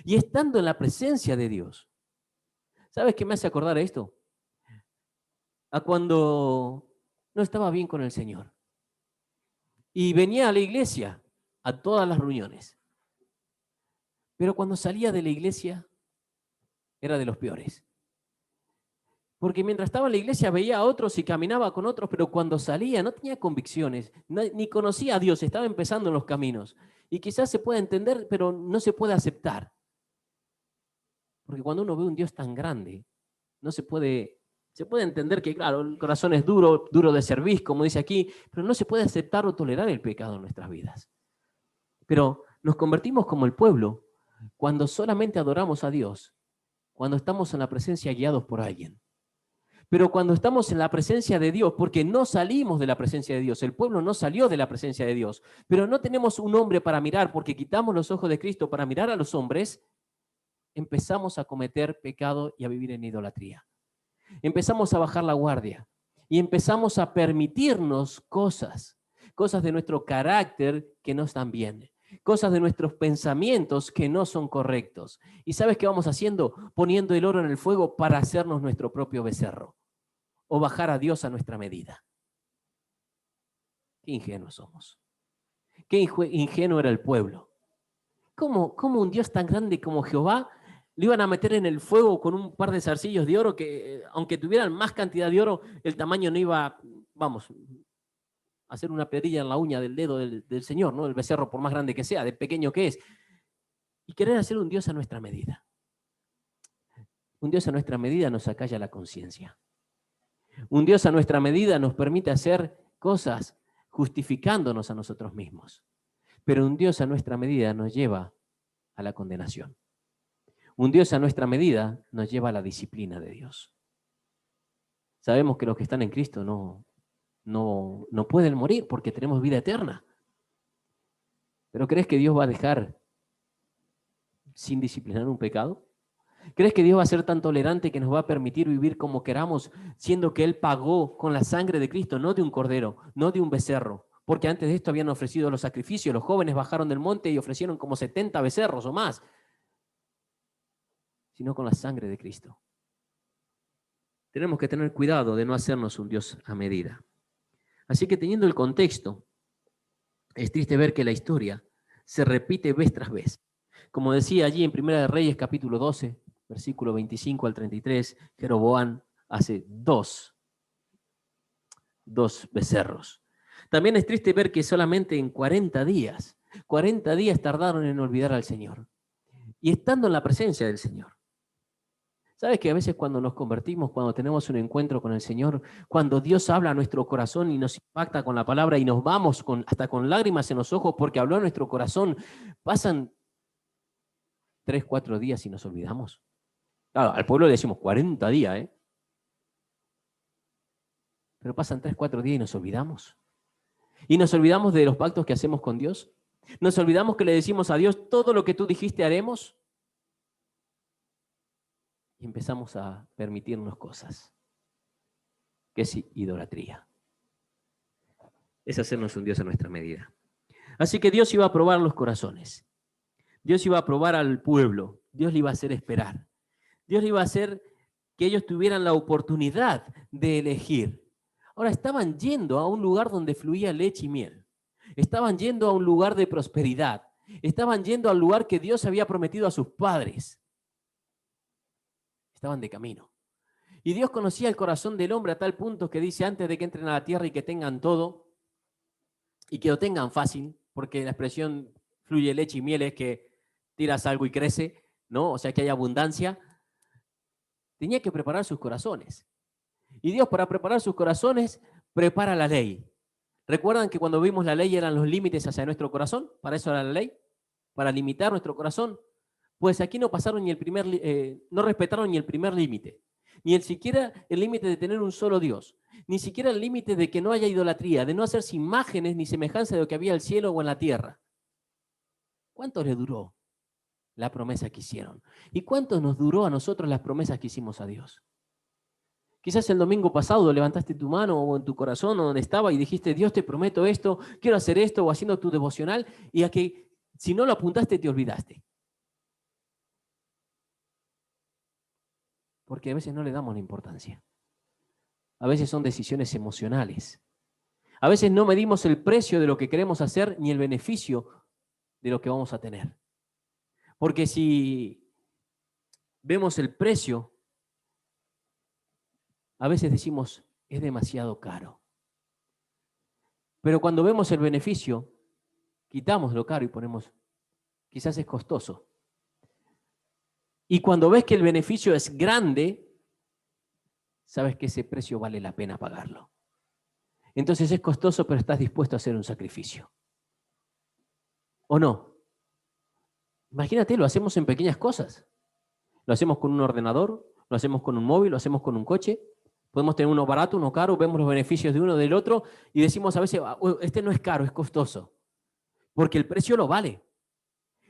Y estando en la presencia de Dios, ¿sabes qué me hace acordar esto? A cuando no estaba bien con el Señor. Y venía a la iglesia, a todas las reuniones. Pero cuando salía de la iglesia, era de los peores. Porque mientras estaba en la iglesia veía a otros y caminaba con otros, pero cuando salía no tenía convicciones, ni conocía a Dios, estaba empezando en los caminos. Y quizás se pueda entender, pero no se puede aceptar. Porque cuando uno ve un Dios tan grande, no se puede entender que, claro, el corazón es duro de cerviz, como dice aquí, pero no se puede aceptar o tolerar el pecado en nuestras vidas. Pero nos convertimos como el pueblo cuando solamente adoramos a Dios, cuando estamos en la presencia guiados por alguien. Pero cuando estamos en la presencia de Dios, porque no salimos de la presencia de Dios, el pueblo no salió de la presencia de Dios, pero no tenemos un hombre para mirar, porque quitamos los ojos de Cristo para mirar a los hombres, empezamos a cometer pecado y a vivir en idolatría. Empezamos a bajar la guardia y empezamos a permitirnos cosas de nuestro carácter que no están bien, cosas de nuestros pensamientos que no son correctos. ¿Y sabes qué vamos haciendo? Poniendo el oro en el fuego para hacernos nuestro propio becerro o bajar a Dios a nuestra medida. Qué ingenuos somos. Qué ingenuo era el pueblo. ¿Cómo un Dios tan grande como Jehová lo iban a meter en el fuego con un par de zarcillos de oro que, aunque tuvieran más cantidad de oro, el tamaño no iba, vamos, a hacer una pedrilla en la uña del dedo del Señor, ¿no? El becerro, por más grande que sea, de pequeño que es. Y querer hacer un Dios a nuestra medida. Un Dios a nuestra medida nos acalla la conciencia. Un Dios a nuestra medida nos permite hacer cosas justificándonos a nosotros mismos. Pero un Dios a nuestra medida nos lleva a la condenación. Un Dios a nuestra medida nos lleva a la disciplina de Dios. Sabemos que los que están en Cristo no pueden morir porque tenemos vida eterna. ¿Pero crees que Dios va a dejar sin disciplinar un pecado? ¿Crees que Dios va a ser tan tolerante que nos va a permitir vivir como queramos, siendo que Él pagó con la sangre de Cristo, no de un cordero, no de un becerro? Porque antes de esto habían ofrecido los sacrificios, los jóvenes bajaron del monte y ofrecieron como 70 becerros o más, sino con la sangre de Cristo. Tenemos que tener cuidado de no hacernos un Dios a medida. Así que teniendo el contexto, es triste ver que la historia se repite vez tras vez. Como decía allí en Primera de Reyes, capítulo 12, versículo 25 al 33, Jeroboam hace dos becerros. También es triste ver que solamente en 40 días tardaron en olvidar al Señor. Y estando en la presencia del Señor. ¿Sabes que a veces cuando nos convertimos, cuando tenemos un encuentro con el Señor, cuando Dios habla a nuestro corazón y nos impacta con la palabra y nos vamos hasta con lágrimas en los ojos porque habló a nuestro corazón, pasan 3, 4 días y nos olvidamos? Claro, al pueblo le decimos 40 días, ¿eh? Pero pasan 3, 4 días y nos olvidamos. Y nos olvidamos de los pactos que hacemos con Dios. Nos olvidamos que le decimos a Dios, todo lo que tú dijiste haremos. Y empezamos a permitirnos cosas. Que es idolatría. Es hacernos un Dios a nuestra medida. Así que Dios iba a probar los corazones. Dios iba a probar al pueblo. Dios le iba a hacer esperar. Dios le iba a hacer que ellos tuvieran la oportunidad de elegir. Ahora, estaban yendo a un lugar donde fluía leche y miel. Estaban yendo a un lugar de prosperidad. Estaban yendo al lugar que Dios había prometido a sus padres. Estaban de camino. Y Dios conocía el corazón del hombre a tal punto que dice, antes de que entren a la tierra y que tengan todo, y que lo tengan fácil, porque la expresión fluye leche y miel es que tiras algo y crece, ¿no? O sea que hay abundancia. tenía que preparar sus corazones. Y Dios, para preparar sus corazones, prepara la ley. ¿Recuerdan que cuando vimos la ley eran los límites hacia nuestro corazón? ¿Para eso era la ley? ¿Para limitar nuestro corazón? Pues aquí no pasaron ni no respetaron ni el primer límite, ni siquiera el límite de tener un solo Dios, ni siquiera el límite de que no haya idolatría, de no hacerse imágenes ni semejanza de lo que había en el cielo o en la tierra. ¿Cuánto les duró la promesa que hicieron? ¿Y cuánto nos duró a nosotros las promesas que hicimos a Dios? Quizás el domingo pasado levantaste tu mano o en tu corazón o donde estaba y dijiste, Dios, te prometo esto, quiero hacer esto, o haciendo tu devocional, y a que si no lo apuntaste te olvidaste. Porque a veces no le damos la importancia. A veces son decisiones emocionales. A veces no medimos el precio de lo que queremos hacer ni el beneficio de lo que vamos a tener. Porque si vemos el precio, a veces decimos, es demasiado caro. Pero cuando vemos el beneficio, quitamos lo caro y ponemos, quizás es costoso. Y cuando ves que el beneficio es grande, sabes que ese precio vale la pena pagarlo. Entonces es costoso, pero estás dispuesto a hacer un sacrificio. ¿O no? Imagínate, lo hacemos en pequeñas cosas. Lo hacemos con un ordenador, lo hacemos con un móvil, lo hacemos con un coche. Podemos tener uno barato, uno caro, vemos los beneficios de uno del otro y decimos a veces, este no es caro, es costoso. Porque el precio lo vale.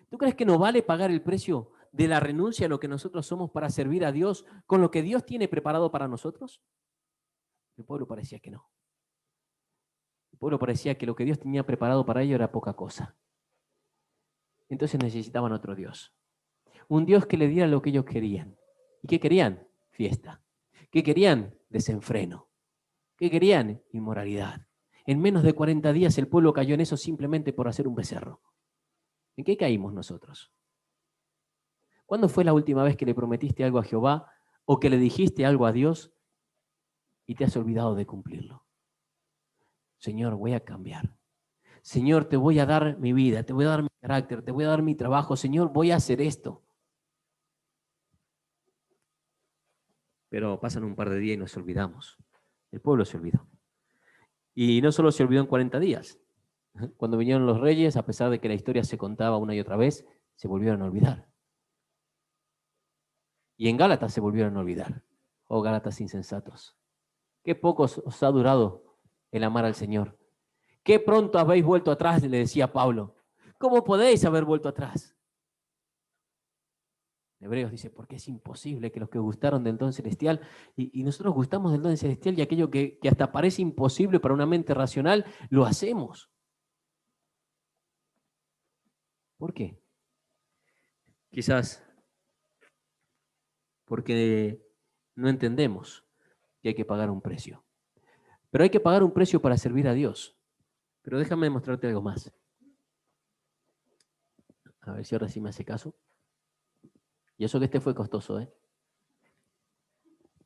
¿Tú crees que no vale pagar el precio de la renuncia a lo que nosotros somos para servir a Dios con lo que Dios tiene preparado para nosotros? El pueblo parecía que no. El pueblo parecía que lo que Dios tenía preparado para ellos era poca cosa. Entonces necesitaban otro Dios. Un Dios que le diera lo que ellos querían. ¿Y qué querían? Fiesta. ¿Qué querían? Desenfreno. ¿Qué querían? Inmoralidad. En menos de 40 días el pueblo cayó en eso simplemente por hacer un becerro. ¿En qué caímos nosotros? ¿Cuándo fue la última vez que le prometiste algo a Jehová o que le dijiste algo a Dios y te has olvidado de cumplirlo? Señor, voy a cambiar. Señor, te voy a dar mi vida, te voy a dar mi carácter, te voy a dar mi trabajo. Señor, voy a hacer esto. Pero pasan un par de días y nos olvidamos. El pueblo se olvidó. Y no solo se olvidó en 40 días. Cuando vinieron los reyes, a pesar de que la historia se contaba una y otra vez, se volvieron a olvidar. Y en Gálatas se volvieron a olvidar. Oh, Gálatas insensatos. Qué poco os ha durado el amar al Señor. Qué pronto habéis vuelto atrás, le decía Pablo. ¿Cómo podéis haber vuelto atrás? Hebreos dice, porque es imposible que los que gustaron del don celestial, y nosotros gustamos del don celestial y aquello que hasta parece imposible para una mente racional, lo hacemos. ¿Por qué? Quizás porque no entendemos que hay que pagar un precio. Pero hay que pagar un precio para servir a Dios. Pero déjame mostrarte algo más. A ver si ahora sí me hace caso. Y eso que este fue costoso, ¿eh?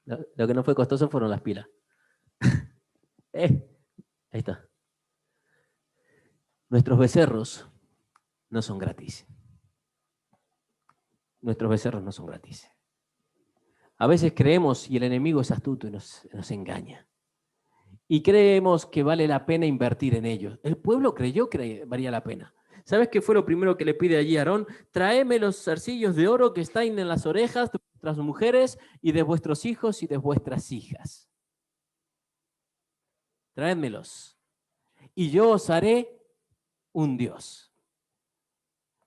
Lo que no fue costoso fueron las pilas. Ahí está. Nuestros becerros no son gratis. Nuestros becerros no son gratis. A veces creemos y el enemigo es astuto y nos engaña. Y creemos que vale la pena invertir en ellos. El pueblo creyó que valía la pena. ¿Sabes qué fue lo primero que le pide allí a Aarón? Tráeme los zarcillos de oro que están en las orejas de vuestras mujeres y de vuestros hijos y de vuestras hijas. Tráedmelos. Y yo os haré un Dios.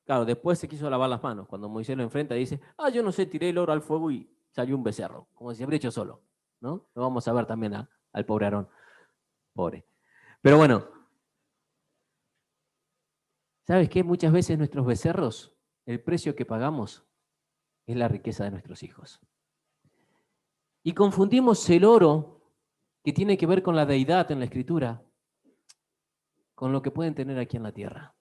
Claro, después se quiso lavar las manos. Cuando Moisés lo enfrenta dice, yo no sé, tiré el oro al fuego y salió un becerro. Como si habría hecho solo. ¿No? Lo vamos a ver también al pobre Aarón. Pobre. Pero bueno, ¿sabes qué? Muchas veces nuestros becerros, el precio que pagamos es la riqueza de nuestros hijos. Y confundimos el oro, que tiene que ver con la deidad en la Escritura, con lo que pueden tener aquí en la tierra.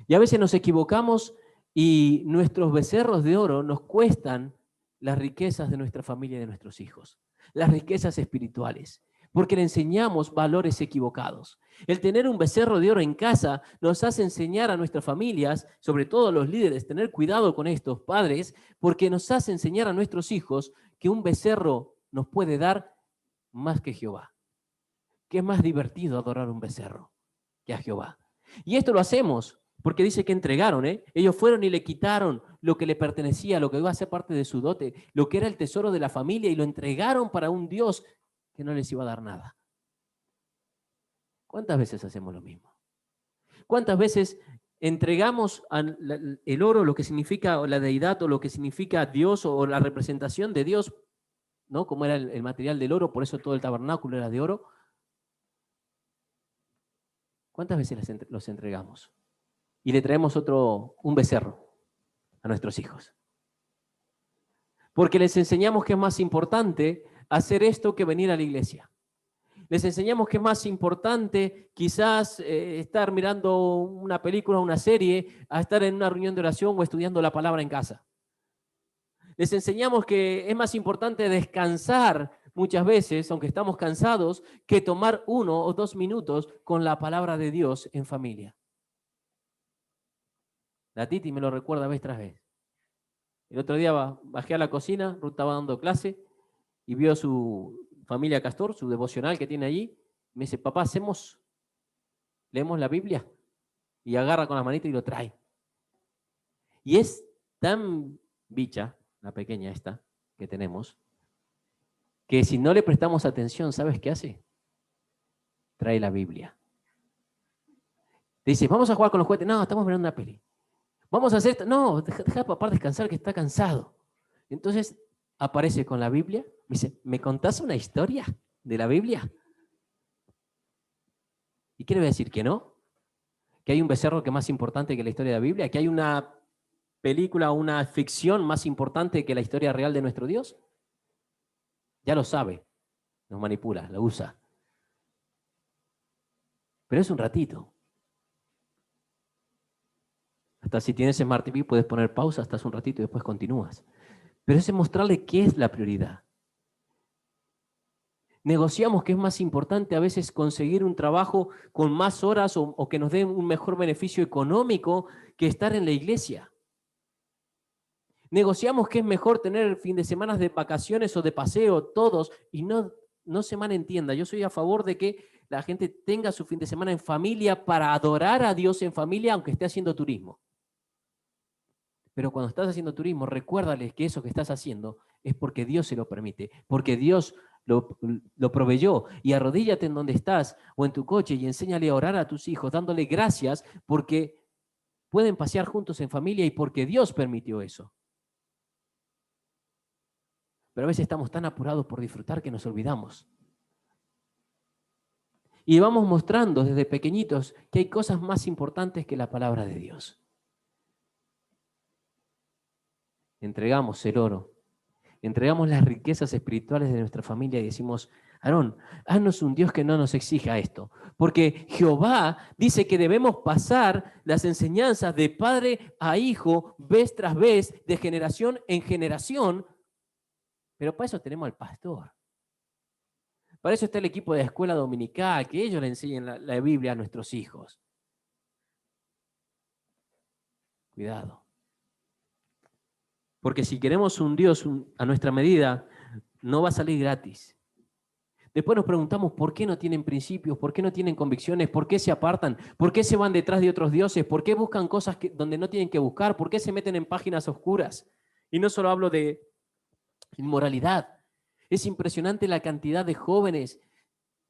Y a veces nos equivocamos y nuestros becerros de oro nos cuestan las riquezas de nuestra familia y de nuestros hijos, las riquezas espirituales. porque le enseñamos valores equivocados. El tener un becerro de oro en casa nos hace enseñar a nuestras familias, sobre todo los líderes, tener cuidado con estos padres, porque nos hace enseñar a nuestros hijos que un becerro nos puede dar más que Jehová. Que es más divertido adorar un becerro que a Jehová. Y esto lo hacemos porque dice que entregaron, ellos fueron y le quitaron lo que le pertenecía, lo que iba a ser parte de su dote, lo que era el tesoro de la familia, y lo entregaron para un Dios que no les iba a dar nada. ¿Cuántas veces hacemos lo mismo? ¿Cuántas veces entregamos el oro, lo que significa la deidad o lo que significa Dios o la representación de Dios, ¿no? Como era el material del oro, por eso todo el tabernáculo era de oro? ¿Cuántas veces los entregamos? Y le traemos un becerro a nuestros hijos. Porque les enseñamos que es más importante hacer esto que venir a la iglesia. Les enseñamos que es más importante quizás estar mirando una película, una serie, a estar en una reunión de oración o estudiando la palabra en casa. Les enseñamos que es más importante descansar muchas veces, aunque estamos cansados, que tomar 1 o 2 minutos con la palabra de Dios en familia. La Titi me lo recuerda vez tras vez. El otro día bajé a la cocina, Ruth estaba dando clase y vio su familia Castor, su devocional que tiene allí. Me dice, papá, leemos la Biblia, y agarra con las manitas y lo trae. Y es tan bicha, la pequeña esta que tenemos, que si no le prestamos atención, ¿sabes qué hace? Trae la Biblia. Te dice, vamos a jugar con los juguetes. No, estamos mirando una peli. Vamos a hacer esto. No, deja a papá descansar que está cansado. Entonces aparece con la Biblia. Me dice, ¿me contás una historia de la Biblia? ¿Y qué le voy a decir? ¿Que no? ¿Que hay un becerro que es más importante que la historia de la Biblia? ¿Que hay una película o una ficción más importante que la historia real de nuestro Dios? Ya lo sabe, nos manipula, lo usa. Pero es un ratito. Hasta si tienes Smart TV puedes poner pausa, estás un ratito y después continúas. Pero es mostrarle qué es la prioridad. Negociamos que es más importante a veces conseguir un trabajo con más horas o que nos den un mejor beneficio económico que estar en la iglesia. Negociamos que es mejor tener fin de semana de vacaciones o de paseo todos, y no se malentienda. Yo soy a favor de que la gente tenga su fin de semana en familia para adorar a Dios en familia, aunque esté haciendo turismo. Pero cuando estás haciendo turismo, recuérdales que eso que estás haciendo es porque Dios se lo permite, porque Dios lo proveyó. Y arrodíllate en donde estás o en tu coche y enséñale a orar a tus hijos, dándole gracias porque pueden pasear juntos en familia y porque Dios permitió eso. Pero a veces estamos tan apurados por disfrutar que nos olvidamos. Y vamos mostrando desde pequeñitos que hay cosas más importantes que la palabra de Dios. Entregamos el oro, entregamos las riquezas espirituales de nuestra familia y decimos, Aarón, haznos un Dios que no nos exija esto. Porque Jehová dice que debemos pasar las enseñanzas de padre a hijo, vez tras vez, de generación en generación. Pero para eso tenemos al pastor. Para eso está el equipo de escuela dominical, que ellos le enseñen la Biblia a nuestros hijos. Cuidado. Porque si queremos un Dios a nuestra medida, no va a salir gratis. Después nos preguntamos por qué no tienen principios, por qué no tienen convicciones, por qué se apartan, por qué se van detrás de otros dioses, por qué buscan cosas donde no tienen que buscar, por qué se meten en páginas oscuras. Y no solo hablo de inmoralidad. Es impresionante la cantidad de jóvenes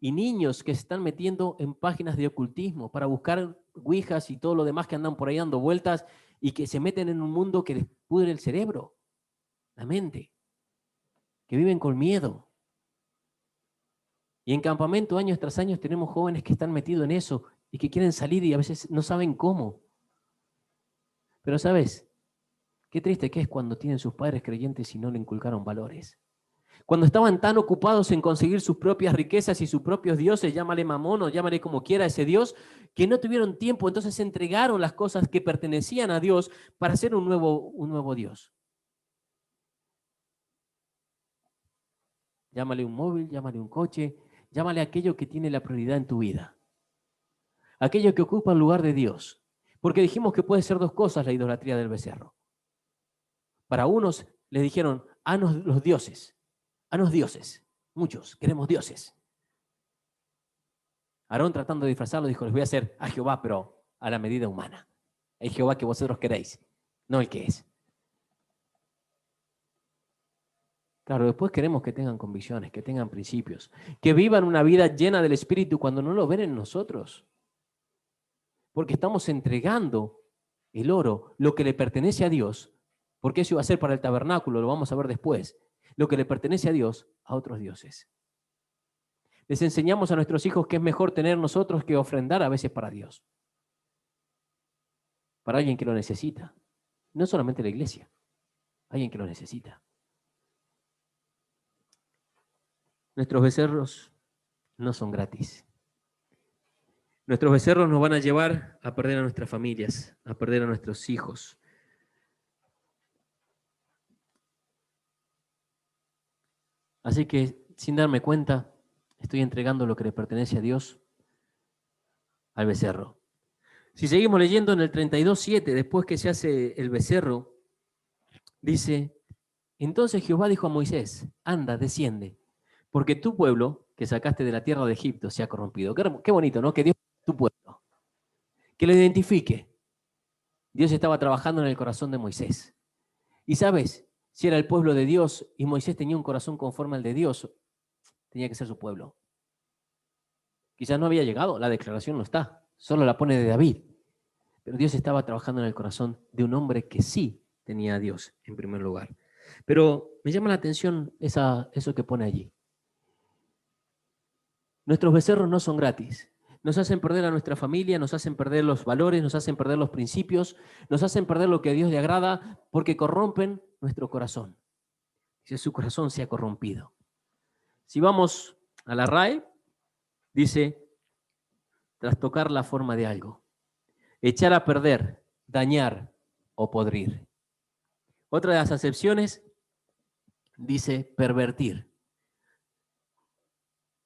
y niños que se están metiendo en páginas de ocultismo para buscar ouijas y todo lo demás que andan por ahí dando vueltas y que se meten en un mundo que les pudre el cerebro, la mente, que viven con miedo. Y en campamento, años tras años, tenemos jóvenes que están metidos en eso y que quieren salir y a veces no saben cómo. Pero ¿sabes? Qué triste que es cuando tienen sus padres creyentes y no le inculcaron valores. Cuando estaban tan ocupados en conseguir sus propias riquezas y sus propios dioses, llámale Mamón o llámale como quiera a ese Dios, que no tuvieron tiempo, entonces entregaron las cosas que pertenecían a Dios para hacer un nuevo Dios. Llámale un móvil, llámale un coche, Llámale a aquello que tiene la prioridad en tu vida. Aquello que ocupa el lugar de Dios. Porque dijimos que puede ser dos cosas la idolatría del becerro. Para unos les dijeron, hanos los dioses. Hanos dioses. Muchos queremos dioses. Aarón, tratando de disfrazarlo, dijo, les voy a hacer a Jehová, pero a la medida humana. El Jehová que vosotros queréis, no el que es. Claro, después queremos que tengan convicciones, que tengan principios, que vivan una vida llena del Espíritu cuando no lo ven en nosotros. Porque estamos entregando el oro, lo que le pertenece a Dios, porque eso iba a ser para el tabernáculo, lo vamos a ver después, lo que le pertenece a Dios, a otros dioses. Les enseñamos a nuestros hijos que es mejor tener nosotros que ofrendar a veces para Dios. Para alguien que lo necesita. No solamente la iglesia, alguien que lo necesita. Nuestros becerros no son gratis. Nuestros becerros nos van a llevar a perder a nuestras familias, a perder a nuestros hijos. Así que, sin darme cuenta, estoy entregando lo que le pertenece a Dios al becerro. Si seguimos leyendo en el 32:7, después que se hace el becerro, dice, entonces Jehová dijo a Moisés, anda, desciende, porque tu pueblo que sacaste de la tierra de Egipto se ha corrompido. Qué bonito, ¿no? Que Dios es tu pueblo. Que lo identifique. Dios estaba trabajando en el corazón de Moisés. Y sabes, si era el pueblo de Dios y Moisés tenía un corazón conforme al de Dios, tenía que ser su pueblo. Quizás no había llegado, la declaración no está, solo la pone de David. Pero Dios estaba trabajando en el corazón de un hombre que sí tenía a Dios en primer lugar. Pero me llama la atención eso que pone allí. Nuestros becerros no son gratis. Nos hacen perder a nuestra familia, nos hacen perder los valores, nos hacen perder los principios, nos hacen perder lo que a Dios le agrada porque corrompen nuestro corazón. Si su corazón se ha corrompido. Si vamos a la RAE, dice, trastocar la forma de algo, echar a perder, dañar o podrir. Otra de las acepciones dice pervertir.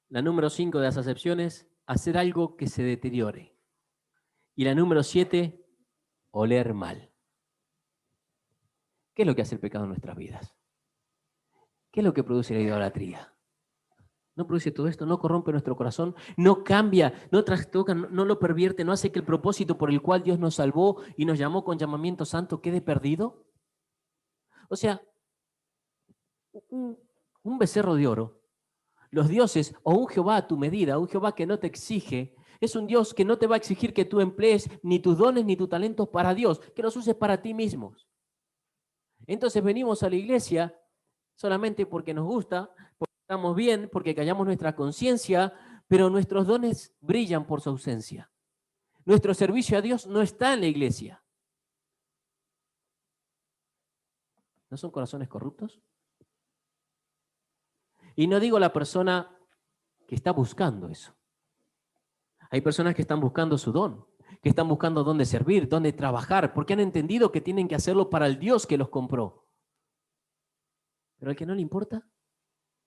La número 5 de las acepciones, hacer algo que se deteriore. Y la número 7, oler mal. ¿Qué es lo que hace el pecado en nuestras vidas? ¿Qué es lo que produce la idolatría? No produce todo esto, no corrompe nuestro corazón, no cambia, no trastoca, no lo pervierte, no hace que el propósito por el cual Dios nos salvó y nos llamó con llamamiento santo quede perdido. O sea, un becerro de oro, los dioses o un Jehová a tu medida, un Jehová que no te exige, es un Dios que no te va a exigir que tú emplees ni tus dones ni tus talentos para Dios, que los uses para ti mismos. Entonces venimos a la iglesia solamente porque nos gusta, porque estamos bien, porque callamos nuestra conciencia, pero nuestros dones brillan por su ausencia. Nuestro servicio a Dios no está en la iglesia. ¿No son corazones corruptos? Y no digo la persona que está buscando eso. Hay personas que están buscando su don, que están buscando dónde servir, dónde trabajar, porque han entendido que tienen que hacerlo para el Dios que los compró. Pero al que no le importa,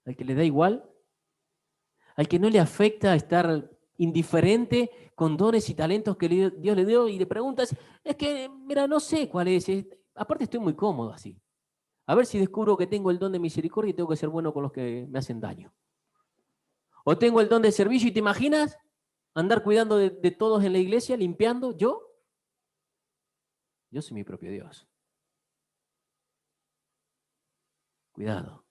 al que le da igual, al que no le afecta estar indiferente con dones y talentos que Dios le dio y le preguntas, es que, mira, no sé cuál es, aparte estoy muy cómodo así. A ver si descubro que tengo el don de misericordia y tengo que ser bueno con los que me hacen daño. O tengo el don de servicio y ¿te imaginas andar cuidando de todos en la iglesia, limpiando? ¿Yo? Yo soy mi propio Dios. Cuidado.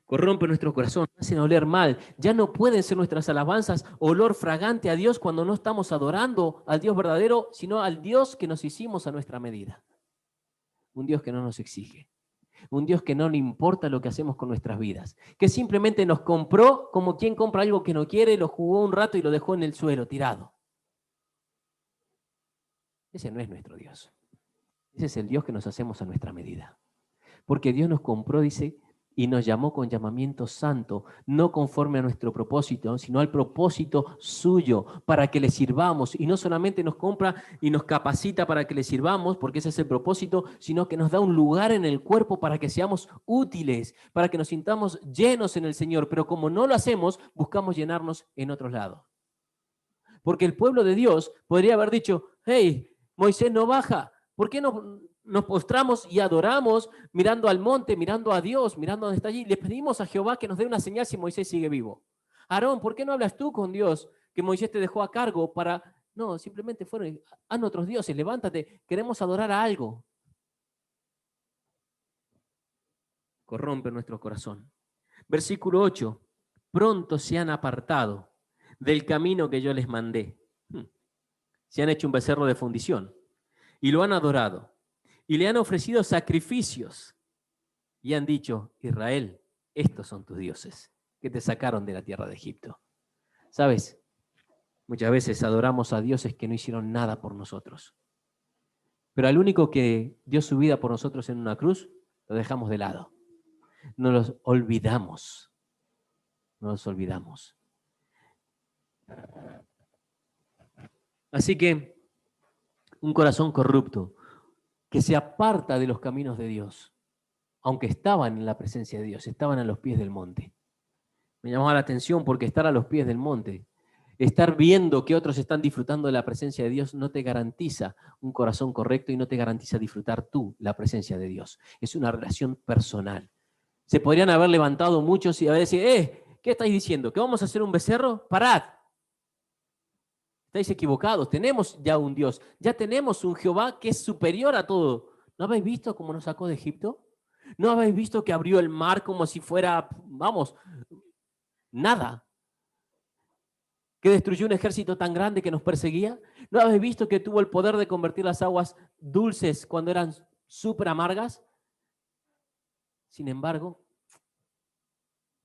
Corrompe nuestro corazón, hacen oler mal. Ya no pueden ser nuestras alabanzas olor fragante a Dios cuando no estamos adorando al Dios verdadero, sino al Dios que nos hicimos a nuestra medida. Un Dios que no nos exige. Un Dios que no le importa lo que hacemos con nuestras vidas. Que simplemente nos compró como quien compra algo que no quiere, lo jugó un rato y lo dejó en el suelo, tirado. Ese no es nuestro Dios. Ese es el Dios que nos hacemos a nuestra medida. Porque Dios nos compró, dice, y nos llamó con llamamiento santo, no conforme a nuestro propósito, sino al propósito suyo, para que le sirvamos. Y no solamente nos compra y nos capacita para que le sirvamos, porque ese es el propósito, sino que nos da un lugar en el cuerpo para que seamos útiles, para que nos sintamos llenos en el Señor. Pero como no lo hacemos, buscamos llenarnos en otros lados. Porque el pueblo de Dios podría haber dicho, hey, Moisés no baja, ¿por qué no nos postramos y adoramos mirando al monte, mirando a Dios, mirando donde está allí? Le pedimos a Jehová que nos dé una señal si Moisés sigue vivo. Aarón, ¿por qué no hablas tú con Dios que Moisés te dejó a cargo para... No, simplemente fueron, haznos otros dioses, levántate, queremos adorar a algo. Corrompe nuestro corazón. Versículo 8, pronto se han apartado del camino que yo les mandé. Se han hecho un becerro de fundición y lo han adorado y le han ofrecido sacrificios y han dicho, Israel, estos son tus dioses que te sacaron de la tierra de Egipto. ¿Sabes? Muchas veces adoramos a dioses que no hicieron nada por nosotros. Pero al único que dio su vida por nosotros en una cruz, lo dejamos de lado. Nos los olvidamos. No los olvidamos. Así que un corazón corrupto que se aparta de los caminos de Dios, aunque estaban en la presencia de Dios, estaban a los pies del monte. Me llamaba la atención porque estar a los pies del monte, estar viendo que otros están disfrutando de la presencia de Dios, no te garantiza un corazón correcto y no te garantiza disfrutar tú la presencia de Dios. Es una relación personal. Se podrían haber levantado muchos y haber dicho, ¿qué estáis diciendo? ¿Que vamos a hacer un becerro? ¡Parad! Estáis equivocados, tenemos ya un Dios, ya tenemos un Jehová que es superior a todo. ¿No habéis visto cómo nos sacó de Egipto? ¿No habéis visto que abrió el mar como si fuera, vamos, nada? ¿Que destruyó un ejército tan grande que nos perseguía? ¿No habéis visto que tuvo el poder de convertir las aguas dulces cuando eran súper amargas? Sin embargo,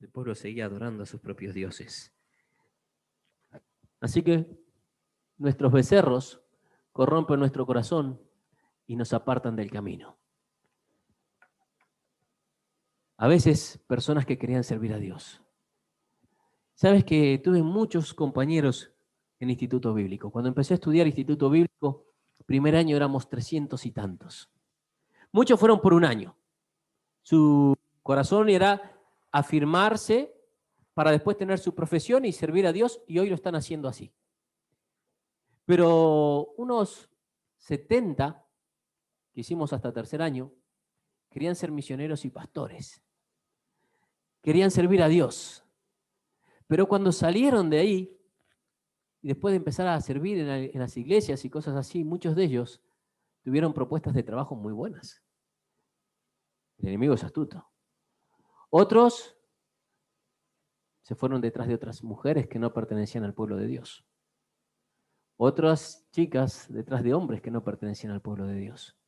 el pueblo seguía adorando a sus propios dioses. Así que nuestros becerros corrompen nuestro corazón y nos apartan del camino. A veces, personas que querían servir a Dios. Sabes que tuve muchos compañeros en Instituto Bíblico. Cuando empecé a estudiar Instituto Bíblico, primer año éramos 300 y tantos. Muchos fueron por un año. Su corazón era afirmarse para después tener su profesión y servir a Dios, y hoy lo están haciendo así. Pero unos 70, que hicimos hasta tercer año, querían ser misioneros y pastores. Querían servir a Dios. Pero cuando salieron de ahí, y después de empezar a servir en las iglesias y cosas así, muchos de ellos tuvieron propuestas de trabajo muy buenas. El enemigo es astuto. Otros se fueron detrás de otras mujeres que no pertenecían al pueblo de Dios. Otras chicas detrás de hombres que no pertenecían al pueblo de Dios.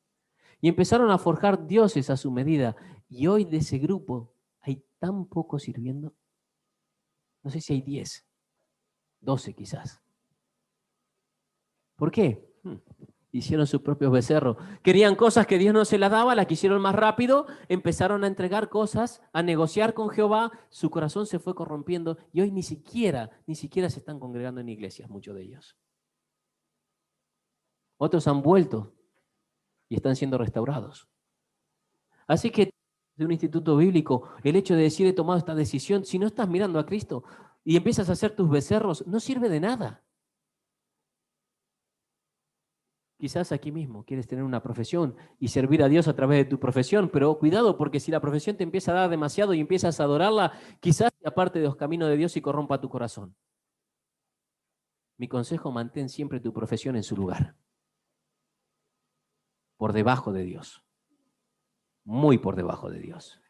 Y empezaron a forjar dioses a su medida. Y hoy de ese grupo hay tan pocos sirviendo. No sé si hay 10, 12 quizás. ¿Por qué? Hicieron sus propios becerros. Querían cosas que Dios no se las daba, las quisieron más rápido, empezaron a entregar cosas, a negociar con Jehová, su corazón se fue corrompiendo y hoy ni siquiera se están congregando en iglesias, muchos de ellos. Otros han vuelto y están siendo restaurados. Así que de un instituto bíblico, el hecho de decir he tomado esta decisión, si no estás mirando a Cristo y empiezas a hacer tus becerros, no sirve de nada. Quizás aquí mismo quieres tener una profesión y servir a Dios a través de tu profesión, pero cuidado porque si la profesión te empieza a dar demasiado y empiezas a adorarla, quizás te aparte de los caminos de Dios y corrompa tu corazón. Mi consejo, mantén siempre tu profesión en su lugar. Por debajo de Dios. Muy por debajo de Dios.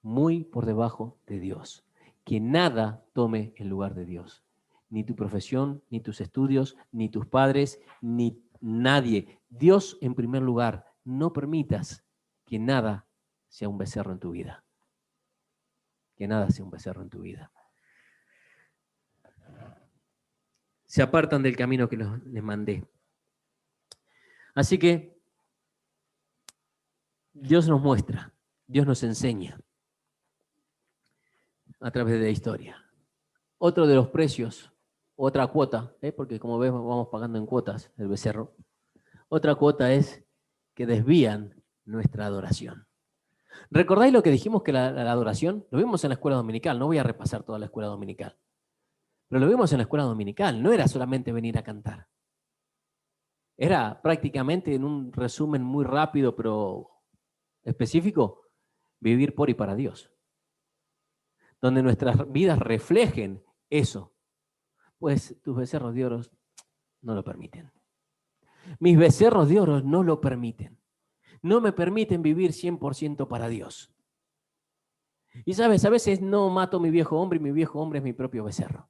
Muy por debajo de Dios. Que nada tome el lugar de Dios. Ni tu profesión, ni tus estudios, ni tus padres, ni nadie. Dios en primer lugar. No permitas que nada sea un becerro en tu vida. Que nada sea un becerro en tu vida. Se apartan del camino que les mandé. Así que Dios nos muestra Dios nos enseña a través de la historia. Otro de los precios, otra cuota, porque como vemos vamos pagando en cuotas el becerro. Otra cuota es que desvían nuestra adoración. ¿Recordáis lo que dijimos que la adoración? Lo vimos en la escuela dominical, no voy a repasar toda la escuela dominical. Pero lo vimos en la escuela dominical, no era solamente venir a cantar. Era prácticamente, en un resumen muy rápido pero específico, vivir por y para Dios. Donde nuestras vidas reflejen eso. Pues tus becerros de oro no lo permiten. Mis becerros de oro no lo permiten. No me permiten vivir 100% para Dios. Y sabes, a veces no mato a mi viejo hombre y mi viejo hombre es mi propio becerro.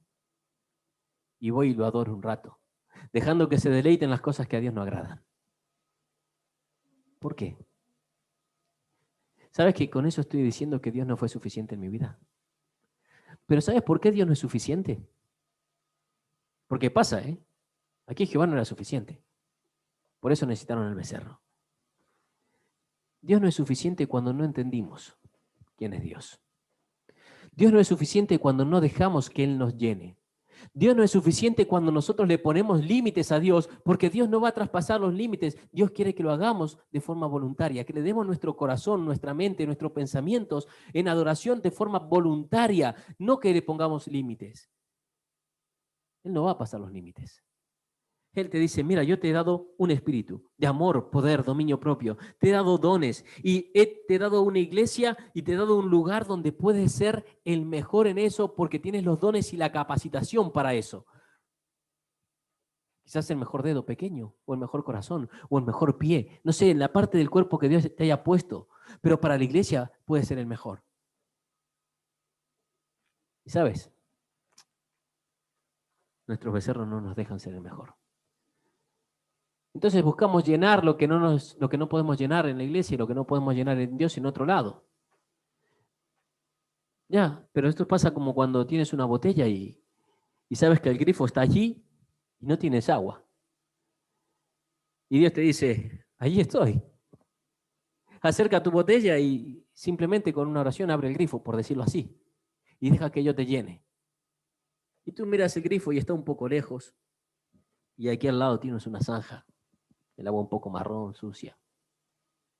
Y voy y lo adoro un rato, dejando que se deleiten las cosas que a Dios no agradan. ¿Por qué? ¿Sabes que con eso estoy diciendo que Dios no fue suficiente en mi vida? Pero ¿sabes por qué Dios no es suficiente? Porque pasa, Aquí Jehová no era suficiente. Por eso necesitaron el becerro. Dios no es suficiente cuando no entendimos quién es Dios. Dios no es suficiente cuando no dejamos que Él nos llene. Dios no es suficiente cuando nosotros le ponemos límites a Dios, porque Dios no va a traspasar los límites. Dios quiere que lo hagamos de forma voluntaria, que le demos nuestro corazón, nuestra mente, nuestros pensamientos en adoración de forma voluntaria, no que le pongamos límites. Él no va a pasar los límites. Él te dice, mira, yo te he dado un espíritu de amor, poder, dominio propio. Te he dado dones y te he dado una iglesia y te he dado un lugar donde puedes ser el mejor en eso porque tienes los dones y la capacitación para eso. Quizás el mejor dedo pequeño o el mejor corazón o el mejor pie. No sé, en la parte del cuerpo que Dios te haya puesto. Pero para la iglesia puede ser el mejor. ¿Y sabes? Nuestros becerros no nos dejan ser el mejor. Entonces buscamos llenar lo que no podemos llenar en la iglesia y lo que no podemos llenar en Dios en otro lado. Ya, pero esto pasa como cuando tienes una botella y sabes que el grifo está allí y no tienes agua. Y Dios te dice, allí estoy. Acerca tu botella y simplemente con una oración abre el grifo, por decirlo así, y deja que yo te llene. Y tú miras el grifo y está un poco lejos y aquí al lado tienes una zanja. El agua un poco marrón, sucia.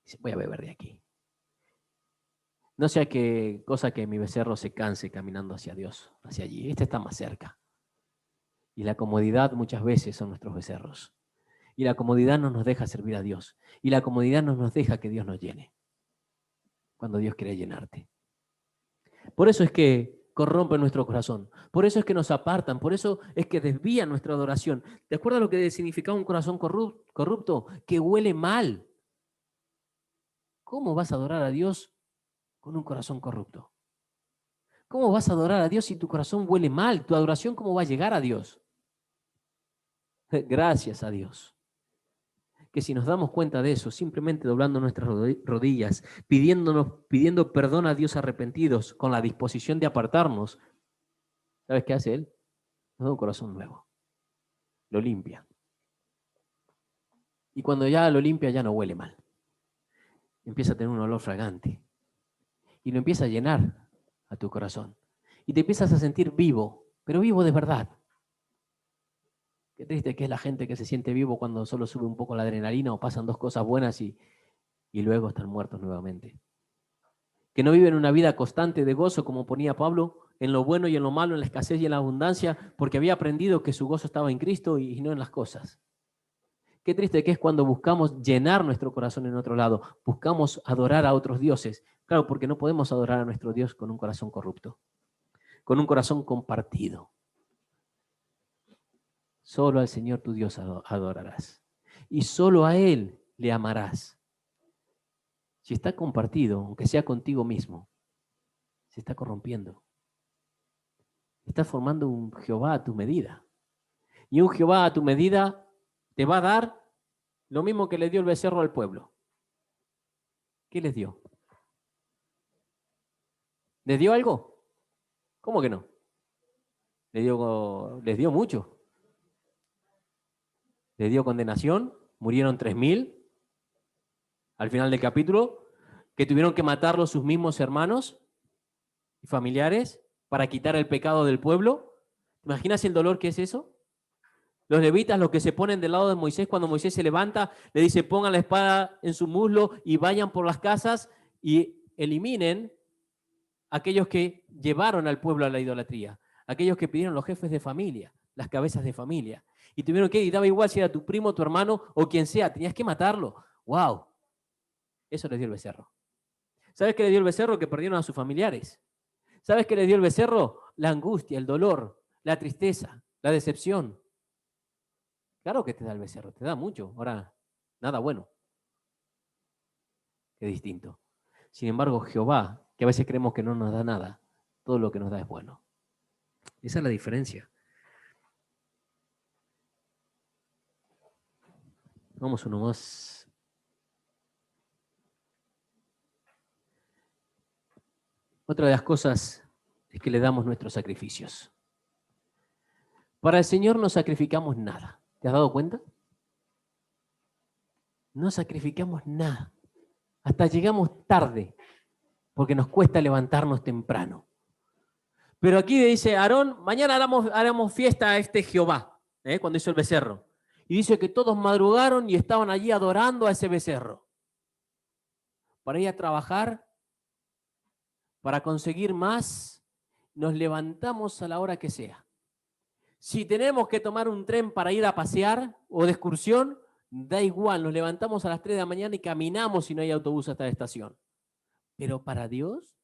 Dice, voy a beber de aquí. No sea que cosa que mi becerro se canse caminando hacia Dios, hacia allí. Este está más cerca. Y la comodidad muchas veces son nuestros becerros. Y la comodidad no nos deja servir a Dios. Y la comodidad no nos deja que Dios nos llene. Cuando Dios quiere llenarte. Por eso es que corrompen nuestro corazón. Por eso es que nos apartan. Por eso es que desvían nuestra adoración. ¿Te acuerdas lo que significaba un corazón corrupto? Que huele mal. ¿Cómo vas a adorar a Dios con un corazón corrupto? ¿Cómo vas a adorar a Dios si tu corazón huele mal? ¿Tu adoración cómo va a llegar a Dios? Gracias a Dios. Que si nos damos cuenta de eso, simplemente doblando nuestras rodillas, pidiendo perdón a Dios arrepentidos, con la disposición de apartarnos, ¿sabes qué hace Él? Nos da un corazón nuevo. Lo limpia. Y cuando ya lo limpia, ya no huele mal. Empieza a tener un olor fragante. Y lo empieza a llenar a tu corazón. Y te empiezas a sentir vivo, pero vivo de verdad. Qué triste que es la gente que se siente vivo cuando solo sube un poco la adrenalina o pasan dos cosas buenas y luego están muertos nuevamente. Que no viven una vida constante de gozo, como ponía Pablo, en lo bueno y en lo malo, en la escasez y en la abundancia, porque había aprendido que su gozo estaba en Cristo y no en las cosas. Qué triste que es cuando buscamos llenar nuestro corazón en otro lado, buscamos adorar a otros dioses. Claro, porque no podemos adorar a nuestro Dios con un corazón corrupto, con un corazón compartido. Solo al Señor tu Dios adorarás. Y solo a Él le amarás. Si está compartido, aunque sea contigo mismo, se está corrompiendo. Estás formando un Jehová a tu medida. Y un Jehová a tu medida te va a dar lo mismo que le dio el becerro al pueblo. ¿Qué les dio? ¿Les dio algo? ¿Cómo que no? Les dio mucho. Les dio condenación, murieron 3.000 al final del capítulo, que tuvieron que matarlo sus mismos hermanos y familiares para quitar el pecado del pueblo. ¿Te imaginas el dolor que es eso? Los levitas, los que se ponen del lado de Moisés, cuando Moisés se levanta, le dice, pongan la espada en su muslo y vayan por las casas y eliminen a aquellos que llevaron al pueblo a la idolatría, aquellos que pidieron los jefes de familia, las cabezas de familia. Y tuvieron que, y daba igual si era tu primo, tu hermano o quien sea, tenías que matarlo. ¡Wow! Eso les dio el becerro. ¿Sabes qué le dio el becerro? Que perdieron a sus familiares. ¿Sabes qué le dio el becerro? La angustia, el dolor, la tristeza, la decepción. Claro que te da el becerro, te da mucho. Ahora, nada bueno. Qué distinto. Sin embargo, Jehová, que a veces creemos que no nos da nada, todo lo que nos da es bueno. Esa es la diferencia. Vamos uno más. Otra de las cosas es que le damos nuestros sacrificios. Para el Señor no sacrificamos nada. ¿Te has dado cuenta? No sacrificamos nada. Hasta llegamos tarde, porque nos cuesta levantarnos temprano. Pero aquí dice Aarón, mañana haremos fiesta a este Jehová, cuando hizo el becerro. Y dice que todos madrugaron y estaban allí adorando a ese becerro. Para ir a trabajar, para conseguir más, nos levantamos a la hora que sea. Si tenemos que tomar un tren para ir a pasear o de excursión, da igual, nos levantamos a las 3 de la mañana y caminamos si no hay autobús hasta la estación. Pero para Dios,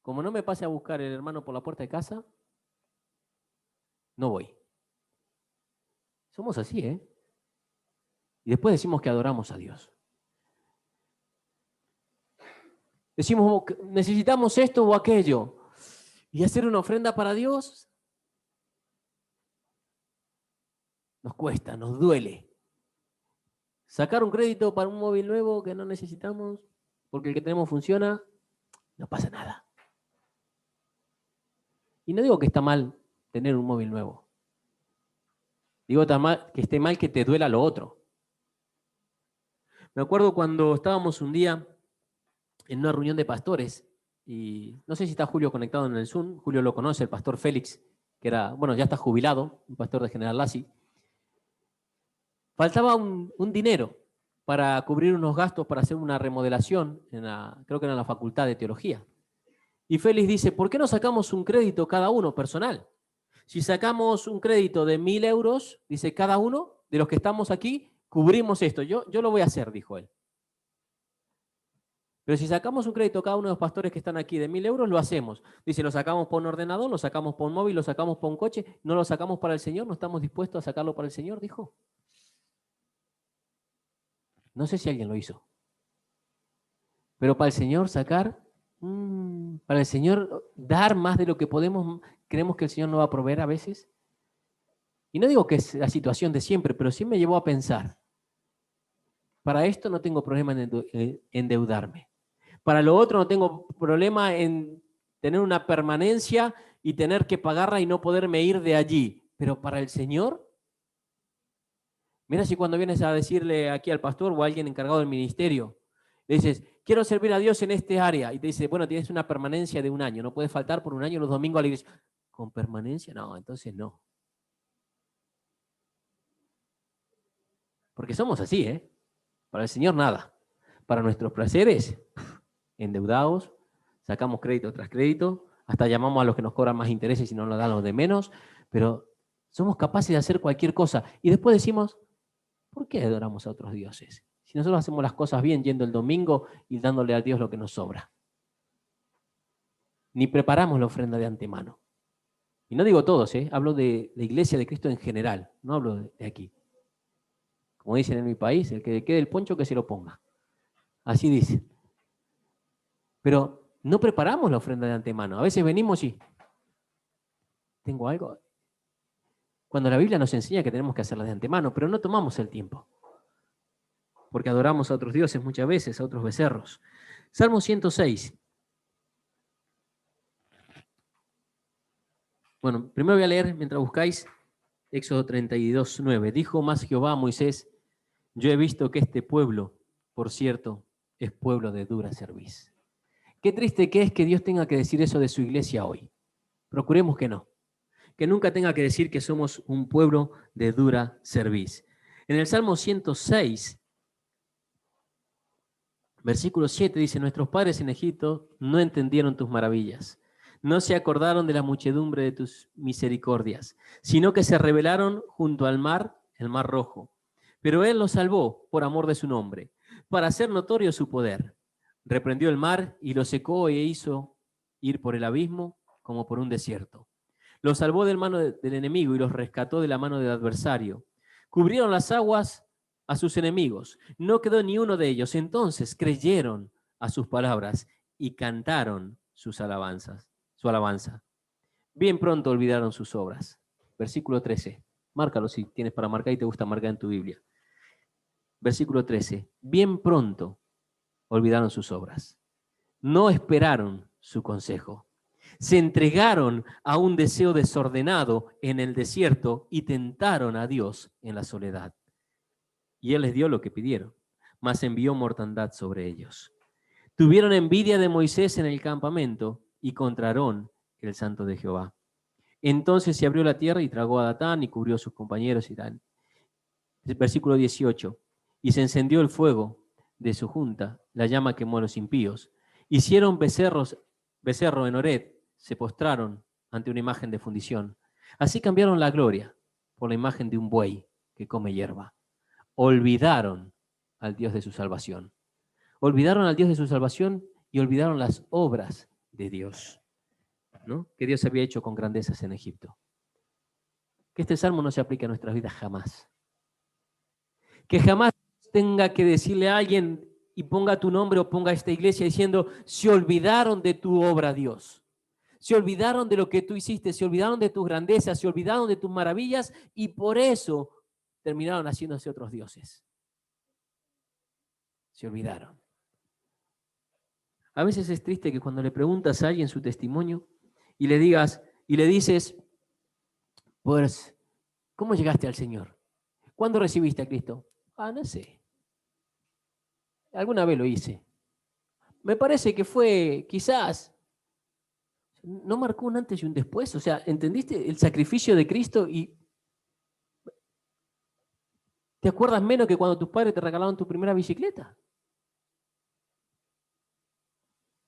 como no me pase a buscar el hermano por la puerta de casa, no voy. Somos así, ¿eh? Y después decimos que adoramos a Dios. Decimos, necesitamos esto o aquello. Y hacer una ofrenda para Dios nos cuesta, nos duele. Sacar un crédito para un móvil nuevo que no necesitamos, porque el que tenemos funciona, no pasa nada. Y no digo que está mal tener un móvil nuevo. Digo que esté mal que te duela lo otro. Me acuerdo cuando estábamos un día en una reunión de pastores, y no sé si está Julio conectado en el Zoom, Julio lo conoce, el pastor Félix, que era, bueno, ya está jubilado, un pastor de General Lassi. Faltaba un dinero para cubrir unos gastos para hacer una remodelación, creo que era en la Facultad de Teología. Y Félix dice, ¿por qué no sacamos un crédito cada uno personal? Si sacamos un crédito de 1.000 euros, dice, cada uno de los que estamos aquí, cubrimos esto. Yo lo voy a hacer, dijo él. Pero si sacamos un crédito cada uno de los pastores que están aquí de 1.000 euros, lo hacemos. Dice, lo sacamos por un ordenador, lo sacamos por un móvil, lo sacamos por un coche, no lo sacamos para el Señor, no estamos dispuestos a sacarlo para el Señor, dijo. No sé si alguien lo hizo. Pero para el Señor sacar, para el Señor dar más de lo que podemos, creemos que el Señor no va a proveer a veces. Y no digo que es la situación de siempre, pero sí me llevó a pensar, para esto no tengo problema en endeudarme. Para lo otro no tengo problema en tener una permanencia y tener que pagarla y no poderme ir de allí. Pero para el Señor, mira si cuando vienes a decirle aquí al pastor o a alguien encargado del ministerio, le dices, quiero servir a Dios en este área. Y te dice, bueno, tienes una permanencia de 1 año, no puedes faltar por 1 año los domingos a la iglesia. ¿Con permanencia? No, entonces no. Porque somos así, ¿eh? Para el Señor nada. Para nuestros placeres, endeudados, sacamos crédito tras crédito, hasta llamamos a los que nos cobran más intereses y no nos dan los de menos, pero somos capaces de hacer cualquier cosa. Y después decimos, ¿por qué adoramos a otros dioses? Si nosotros hacemos las cosas bien yendo el domingo y dándole a Dios lo que nos sobra. Ni preparamos la ofrenda de antemano. Y no digo todos, hablo de la iglesia de Cristo en general, no hablo de aquí. Como dicen en mi país, el que le quede el poncho que se lo ponga. Así dicen. Pero no preparamos la ofrenda de antemano. A veces venimos y tengo algo. Cuando la Biblia nos enseña que tenemos que hacerla de antemano, pero no tomamos el tiempo. Porque adoramos a otros dioses muchas veces, a otros becerros. Salmo 106. Bueno, primero voy a leer mientras buscáis Éxodo 32:9. Dijo más Jehová a Moisés, Yo he visto que este pueblo, por cierto, es pueblo de dura cerviz. Qué triste que es que Dios tenga que decir eso de su iglesia hoy. Procuremos que no. Que nunca tenga que decir que somos un pueblo de dura cerviz. En el Salmo 106, versículo 7 dice, nuestros padres en Egipto no entendieron tus maravillas, no se acordaron de la muchedumbre de tus misericordias, sino que se rebelaron junto al mar, el mar rojo. Pero él los salvó por amor de su nombre, para hacer notorio su poder. Reprendió el mar y lo secó e hizo ir por el abismo como por un desierto. Los salvó de la mano del enemigo y los rescató de la mano del adversario. Cubrieron las aguas a sus enemigos. No quedó ni uno de ellos. Entonces creyeron a sus palabras y cantaron sus alabanzas, su alabanza. Bien pronto olvidaron sus obras. Versículo 13. Márcalo si tienes para marcar y te gusta marcar en tu Biblia. Versículo 13. Bien pronto olvidaron sus obras. No esperaron su consejo. Se entregaron a un deseo desordenado en el desierto y tentaron a Dios en la soledad. Y Él les dio lo que pidieron, mas envió mortandad sobre ellos. Tuvieron envidia de Moisés en el campamento y contra Aarón, el santo de Jehová. Entonces se abrió la tierra y tragó a Datán y cubrió a sus compañeros Irán. Versículo 18. Y se encendió el fuego de su junta, la llama quemó a los impíos. Hicieron becerro en Horeb, se postraron ante una imagen de fundición. Así cambiaron la gloria por la imagen de un buey que come hierba. Olvidaron al Dios de su salvación. Olvidaron al Dios de su salvación y olvidaron las obras de Dios, ¿no? Que Dios había hecho con grandezas en Egipto. Que este salmo no se aplique a nuestras vidas jamás. Que jamás tenga que decirle a alguien y ponga tu nombre o ponga esta iglesia diciendo, se olvidaron de tu obra, Dios. Se olvidaron de lo que tú hiciste, se olvidaron de tus grandezas, se olvidaron de tus maravillas y por eso terminaron haciéndose otros dioses. Se olvidaron. A veces es triste que cuando le preguntas a alguien su testimonio y le dices, pues, ¿cómo llegaste al Señor? ¿Cuándo recibiste a Cristo? No sé. Alguna vez lo hice. Me parece que fue quizás, no marcó un antes y un después. O sea, ¿entendiste el sacrificio de Cristo y te acuerdas menos que cuando tus padres te regalaron tu primera bicicleta?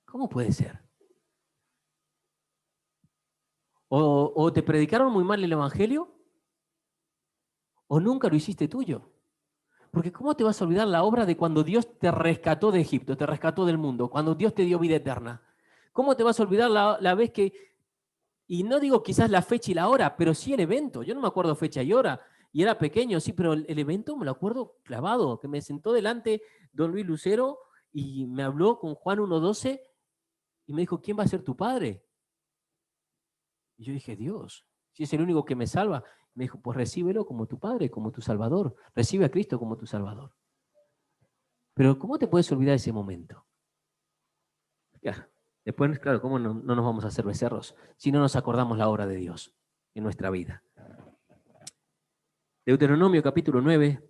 ¿Cómo puede ser? ¿O te predicaron muy mal el evangelio? ¿O nunca lo hiciste tuyo? Porque ¿cómo te vas a olvidar la obra de cuando Dios te rescató de Egipto, te rescató del mundo, cuando Dios te dio vida eterna? ¿Cómo te vas a olvidar la vez que, y no digo quizás la fecha y la hora, pero sí el evento? Yo no me acuerdo fecha y hora, y era pequeño, sí, pero el evento me lo acuerdo clavado, que me sentó delante don Luis Lucero y me habló con Juan 1:12 y me dijo, ¿quién va a ser tu padre? Y yo dije, Dios, si es el único que me salva. Me dijo, pues recíbelo como tu Padre, como tu Salvador. Recibe a Cristo como tu Salvador. Pero ¿cómo te puedes olvidar ese momento? Ya. Después, claro, ¿cómo no nos vamos a hacer becerros si no nos acordamos la obra de Dios en nuestra vida? Deuteronomio capítulo 9,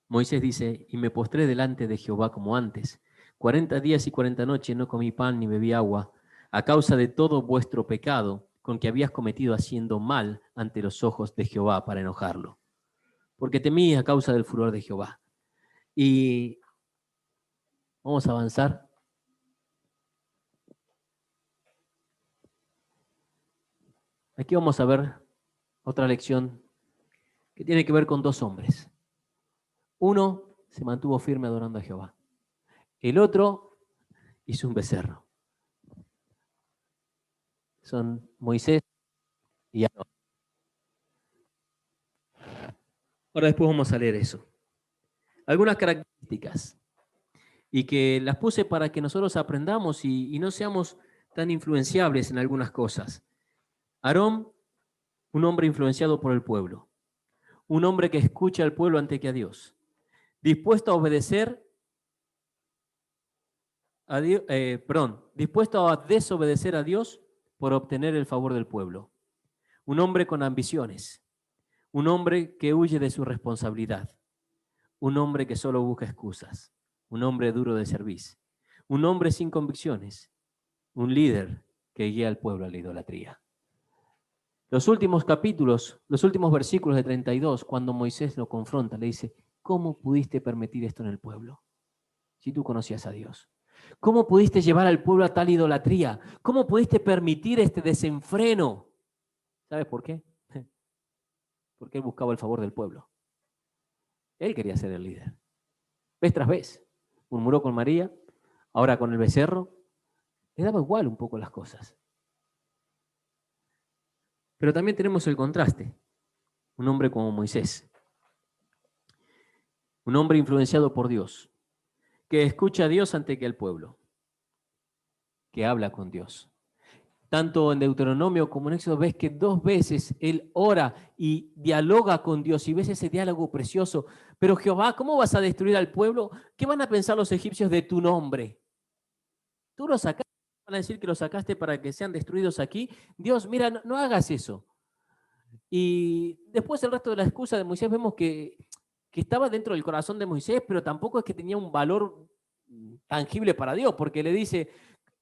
Moisés dice, y me postré delante de Jehová como antes. 40 días y 40 noches no comí pan ni bebí agua, a causa de todo vuestro pecado con que habías cometido haciendo mal ante los ojos de Jehová para enojarlo. Porque temí a causa del furor de Jehová. Y vamos a avanzar. Aquí vamos a ver otra lección que tiene que ver con dos hombres. Uno se mantuvo firme adorando a Jehová. El otro hizo un becerro. Son Moisés y Aarón. Ahora después vamos a leer eso. Algunas características. Y que las puse para que nosotros aprendamos y no seamos tan influenciables en algunas cosas. Aarón, un hombre influenciado por el pueblo. Un hombre que escucha al pueblo antes que a Dios. Dispuesto a obedecer a Dios, dispuesto a desobedecer a Dios por obtener el favor del pueblo. Un hombre con ambiciones. un hombre que huye de su responsabilidad, un hombre que solo busca excusas, un hombre duro de servicio, un hombre sin convicciones, un líder que guía al pueblo a la idolatría. Los últimos capítulos, los últimos versículos de 32, cuando Moisés lo confronta, le dice, ¿cómo pudiste permitir esto en el pueblo? Si tú conocías a Dios. ¿Cómo pudiste llevar al pueblo a tal idolatría? ¿Cómo pudiste permitir este desenfreno? ¿Sabes por qué? Porque él buscaba el favor del pueblo. Él quería ser el líder. Vez tras vez. Murmuró con María, ahora con el becerro. Le daba igual un poco las cosas. Pero también tenemos el contraste. Un hombre como Moisés. Un hombre influenciado por Dios. Que escucha a Dios antes que al pueblo. Que habla con Dios. Tanto en Deuteronomio como en Éxodo ves que 2 veces él ora y dialoga con Dios y ves ese diálogo precioso. Pero Jehová, ¿cómo vas a destruir al pueblo? ¿Qué van a pensar los egipcios de tu nombre? Tú los sacaste, van a decir que los sacaste para que sean destruidos aquí. Dios, mira, no hagas eso. Y después el resto de la excusa de Moisés vemos que estaba dentro del corazón de Moisés, pero tampoco es que tenía un valor tangible para Dios, porque le dice,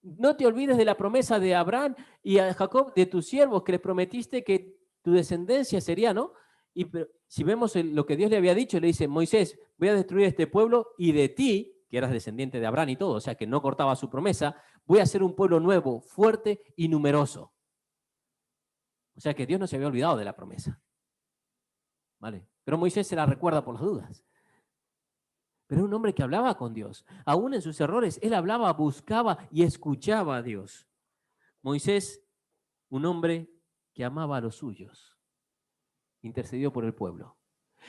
no te olvides de la promesa de Abraham y a Jacob, de tus siervos, que les prometiste que tu descendencia sería, ¿no? Y si vemos lo que Dios le había dicho, le dice, Moisés, voy a destruir este pueblo y de ti, que eras descendiente de Abraham y todo, o sea que no cortaba su promesa, voy a hacer un pueblo nuevo, fuerte y numeroso. O sea que Dios no se había olvidado de la promesa. ¿Vale? Pero Moisés se la recuerda por las dudas. Pero era un hombre que hablaba con Dios. Aún en sus errores, él hablaba, buscaba y escuchaba a Dios. Moisés, un hombre que amaba a los suyos, intercedió por el pueblo.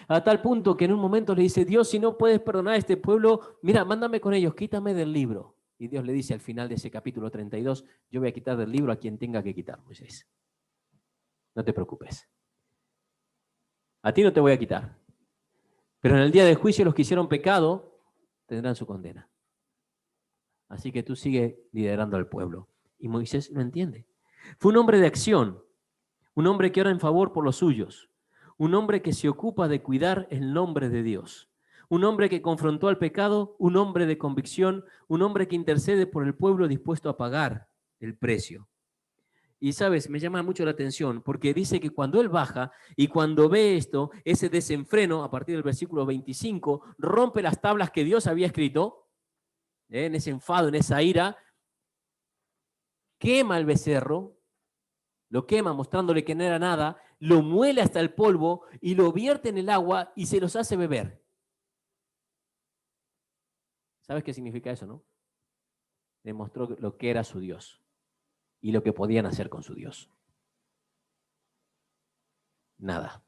A tal punto que en un momento le dice, Dios, si no puedes perdonar a este pueblo, mira, mándame con ellos, quítame del libro. Y Dios le dice al final de ese capítulo 32, yo voy a quitar del libro a quien tenga que quitar, Moisés. No te preocupes. A ti no te voy a quitar. Pero en el día del juicio los que hicieron pecado tendrán su condena. Así que tú sigue liderando al pueblo. Y Moisés lo entiende. Fue un hombre de acción, un hombre que ora en favor por los suyos, un hombre que se ocupa de cuidar el nombre de Dios, un hombre que confrontó al pecado, un hombre de convicción, un hombre que intercede por el pueblo dispuesto a pagar el precio. Y sabes, me llama mucho la atención porque dice que cuando él baja y cuando ve esto, ese desenfreno, a partir del versículo 25, rompe las tablas que Dios había escrito, en ese enfado, en esa ira, quema el becerro, lo quema mostrándole que no era nada, lo muele hasta el polvo y lo vierte en el agua y se los hace beber. ¿Sabes qué significa eso, no? Demostró lo que era su Dios y lo que podían hacer con su Dios. Nada.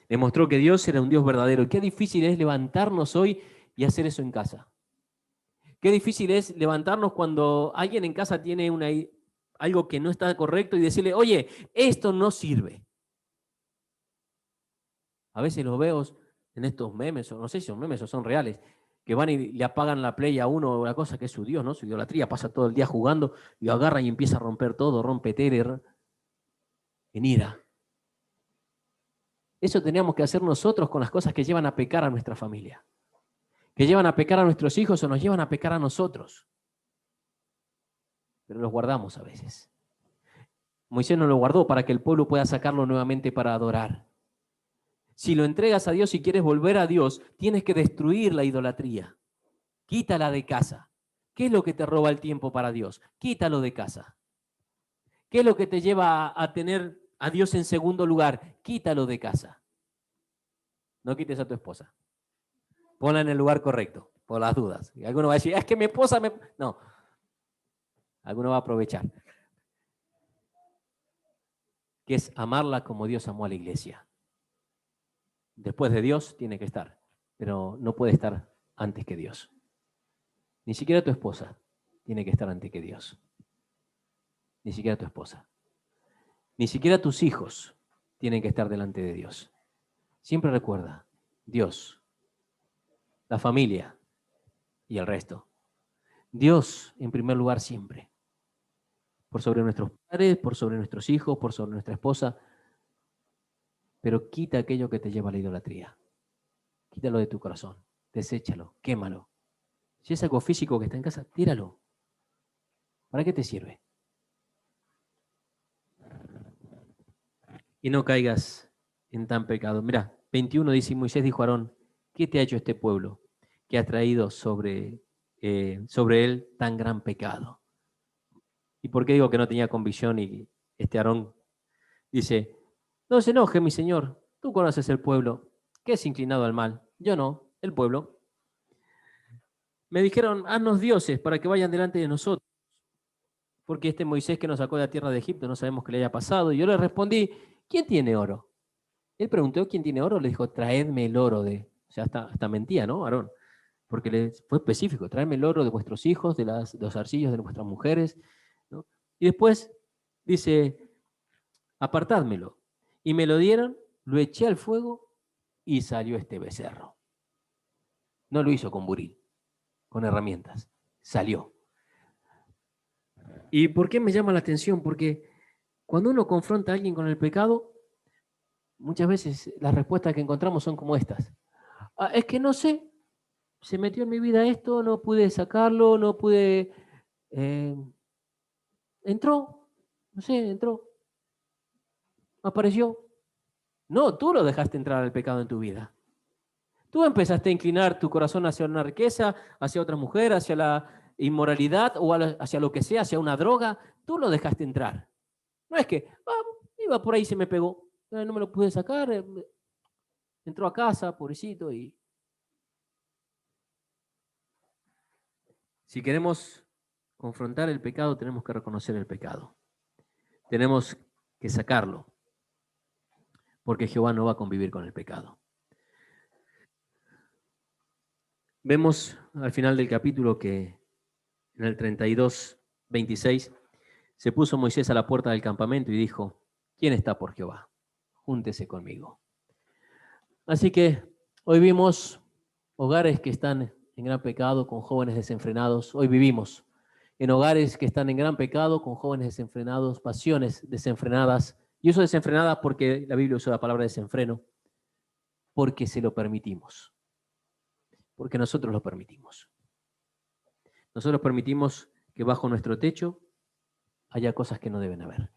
Demostró que Dios era un Dios verdadero. Y qué difícil es levantarnos hoy y hacer eso en casa. Qué difícil es levantarnos cuando alguien en casa tiene algo que no está correcto y decirle, oye, esto no sirve. A veces los veo en estos memes, o no sé si son memes o son reales, que van y le apagan la play a uno o la cosa que es su Dios, ¿no? Su idolatría, pasa todo el día jugando y lo agarra y empieza a romper todo, rompe tele en ira. Eso teníamos que hacer nosotros con las cosas que llevan a pecar a nuestra familia, que llevan a pecar a nuestros hijos o nos llevan a pecar a nosotros. Pero los guardamos a veces. Moisés no lo guardó para que el pueblo pueda sacarlo nuevamente para adorar. Si lo entregas a Dios y quieres volver a Dios, tienes que destruir la idolatría. Quítala de casa. ¿Qué es lo que te roba el tiempo para Dios? Quítalo de casa. ¿Qué es lo que te lleva a tener a Dios en segundo lugar? Quítalo de casa. No quites a tu esposa. Ponla en el lugar correcto, por las dudas. Y alguno va a decir, es que mi esposa me... No. Alguno va a aprovechar. Que es amarla como Dios amó a la iglesia. Después de Dios tiene que estar, pero no puede estar antes que Dios. Ni siquiera tu esposa tiene que estar antes que Dios. Ni siquiera tu esposa. Ni siquiera tus hijos tienen que estar delante de Dios. Siempre recuerda, Dios, la familia y el resto. Dios en primer lugar siempre. Por sobre nuestros padres, por sobre nuestros hijos, por sobre nuestra esposa. pero quita aquello que te lleva a la idolatría. Quítalo de tu corazón, deséchalo, quémalo. Si es algo físico que está en casa, tíralo. ¿Para qué te sirve? Y no caigas en tan pecado. Mirá, 21 dice, Moisés dijo a Aarón, ¿qué te ha hecho este pueblo que ha traído sobre él tan gran pecado? ¿Y por qué digo que no tenía convicción? Y este Aarón dice, no se enoje, mi señor, tú conoces el pueblo, que es inclinado al mal. Yo no, el pueblo. Me dijeron, haznos dioses para que vayan delante de nosotros, porque este Moisés que nos sacó de la tierra de Egipto no sabemos qué le haya pasado. Y yo le respondí, ¿quién tiene oro? Él preguntó, ¿quién tiene oro? Le dijo, traedme el oro de... O sea, hasta mentía, ¿no, Aarón? Porque le fue específico, traedme el oro de vuestros hijos, de los arcillos de vuestras mujeres, ¿no? Y después dice, apartádmelo. Y me lo dieron, lo eché al fuego y salió este becerro. No lo hizo con buril, con herramientas. Salió. ¿Y por qué me llama la atención? Porque cuando uno confronta a alguien con el pecado, muchas veces las respuestas que encontramos son como estas. Ah, es que no sé, se metió en mi vida esto, no pude sacarlo, no pude... entró, no sé, entró, apareció. No, tú lo dejaste entrar al pecado en tu vida. Tú empezaste a inclinar tu corazón hacia una riqueza, hacia otra mujer, hacia la inmoralidad o hacia lo que sea, hacia una droga. Tú lo dejaste entrar. No es que, iba por ahí y se me pegó, no me lo pude sacar, entró a casa, pobrecito. Y si queremos confrontar el pecado, tenemos que reconocer el pecado. Tenemos que sacarlo, porque Jehová no va a convivir con el pecado. Vemos al final del capítulo que en el 32:26 se puso Moisés a la puerta del campamento y dijo, ¿quién está por Jehová? Júntese conmigo. Así que hoy vimos hogares que están en gran pecado con jóvenes desenfrenados. Hoy vivimos en hogares que están en gran pecado con jóvenes desenfrenados, pasiones desenfrenadas. Y uso desenfrenada porque la Biblia usa la palabra desenfreno, porque se lo permitimos. Porque nosotros lo permitimos. Nosotros permitimos que bajo nuestro techo haya cosas que no deben haber.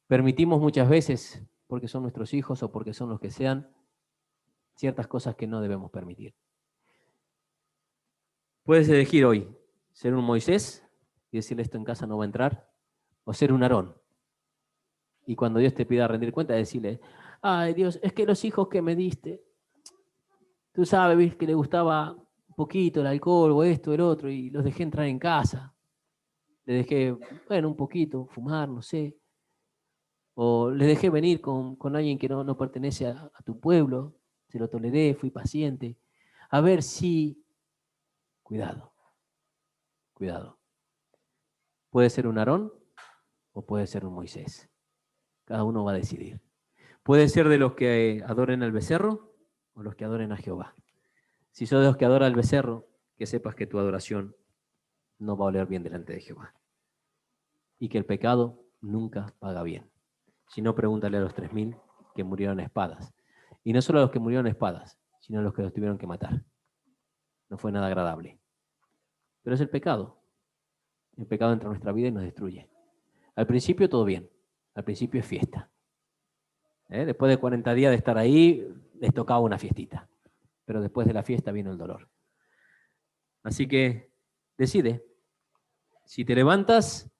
Permitimos muchas veces, porque son nuestros hijos o porque son los que sean, ciertas cosas que no debemos permitir. Puedes elegir hoy ser un Moisés y decirle esto en casa no va a entrar, o ser un Aarón. Y cuando Dios te pida rendir cuenta, decirle, ay Dios, es que los hijos que me diste, tú sabes, ¿ves? Que le gustaba un poquito el alcohol o esto, el otro, y los dejé entrar en casa. Le dejé, bueno, un poquito, fumar, no sé. O le dejé venir con alguien que no pertenece a tu pueblo. Se lo toleré, fui paciente. A ver si... Cuidado, cuidado. Puede ser un Aarón o puede ser un Moisés. Cada uno va a decidir. Puede ser de los que adoren al becerro o los que adoren a Jehová. Si sos de los que adoran al becerro, que sepas que tu adoración no va a oler bien delante de Jehová. Y que el pecado nunca paga bien. Si no, pregúntale a los 3.000 que murieron a espadas. Y no solo a los que murieron a espadas, sino a los que los tuvieron que matar. No fue nada agradable. Pero es el pecado. El pecado entra en nuestra vida y nos destruye. Al principio todo bien. Al principio es fiesta. Después de 40 días de estar ahí, les tocaba una fiestita. Pero después de la fiesta vino el dolor. Así que decide. Si te levantas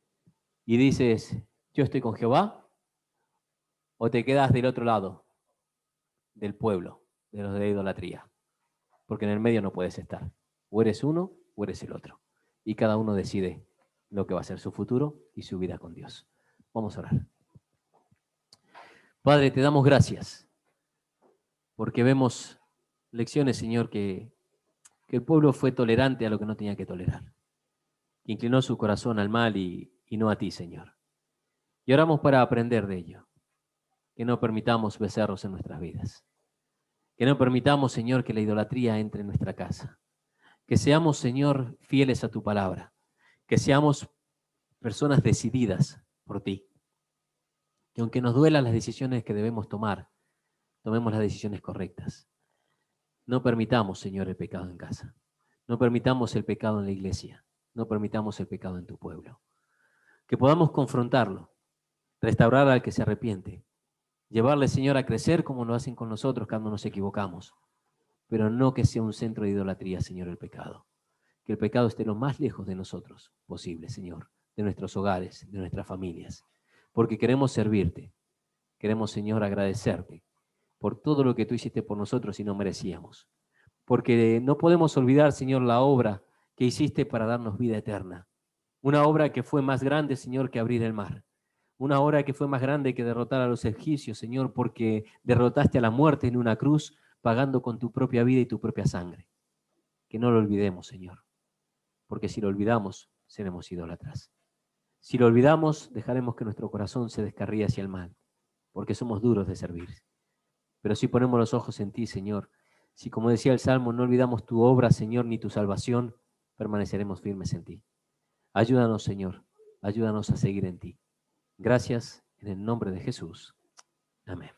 y dices, yo estoy con Jehová, o te quedas del otro lado, del pueblo, de los de idolatría. Porque en el medio no puedes estar. O eres uno o eres el otro. Y cada uno decide lo que va a ser su futuro y su vida con Dios. Vamos a orar. Padre, te damos gracias porque vemos lecciones, Señor, que el pueblo fue tolerante a lo que no tenía que tolerar. Que inclinó su corazón al mal y no a ti, Señor. Y oramos para aprender de ello. Que no permitamos becerros en nuestras vidas. Que no permitamos, Señor, que la idolatría entre en nuestra casa. Que seamos, Señor, fieles a tu palabra. Que seamos personas decididas por ti. Que aunque nos duelan las decisiones que debemos tomar, tomemos las decisiones correctas. No permitamos, Señor, el pecado en casa. No permitamos el pecado en la iglesia. No permitamos el pecado en tu pueblo. Que podamos confrontarlo, restaurar al que se arrepiente, llevarle, Señor, a crecer como lo hacen con nosotros cuando nos equivocamos, pero no que sea un centro de idolatría, Señor, el pecado. Que el pecado esté lo más lejos de nosotros posible, Señor, de nuestros hogares, de nuestras familias, porque queremos servirte. Queremos, Señor, agradecerte por todo lo que tú hiciste por nosotros y no merecíamos. Porque no podemos olvidar, Señor, la obra que hiciste para darnos vida eterna. Una obra que fue más grande, Señor, que abrir el mar. Una obra que fue más grande que derrotar a los egipcios, Señor, porque derrotaste a la muerte en una cruz, pagando con tu propia vida y tu propia sangre. Que no lo olvidemos, Señor. Porque si lo olvidamos, seremos idólatras. Si lo olvidamos, dejaremos que nuestro corazón se descarríe hacia el mal, porque somos duros de servir. Pero si ponemos los ojos en ti, Señor, si como decía el Salmo, no olvidamos tu obra, Señor, ni tu salvación, permaneceremos firmes en ti. Ayúdanos, Señor, ayúdanos a seguir en ti. Gracias en el nombre de Jesús. Amén.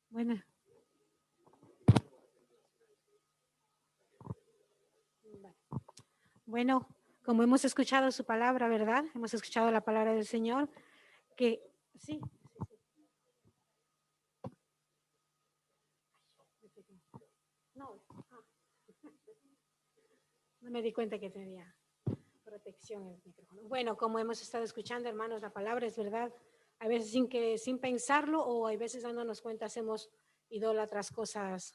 Bueno. Bueno, como hemos escuchado su palabra, ¿verdad? Hemos escuchado la palabra del Señor, que sí. No me di cuenta que tenía protección en el micrófono. Bueno, como hemos estado escuchando, hermanos, la palabra es verdad. A veces sin pensarlo o a veces dándonos cuenta hacemos idólatras cosas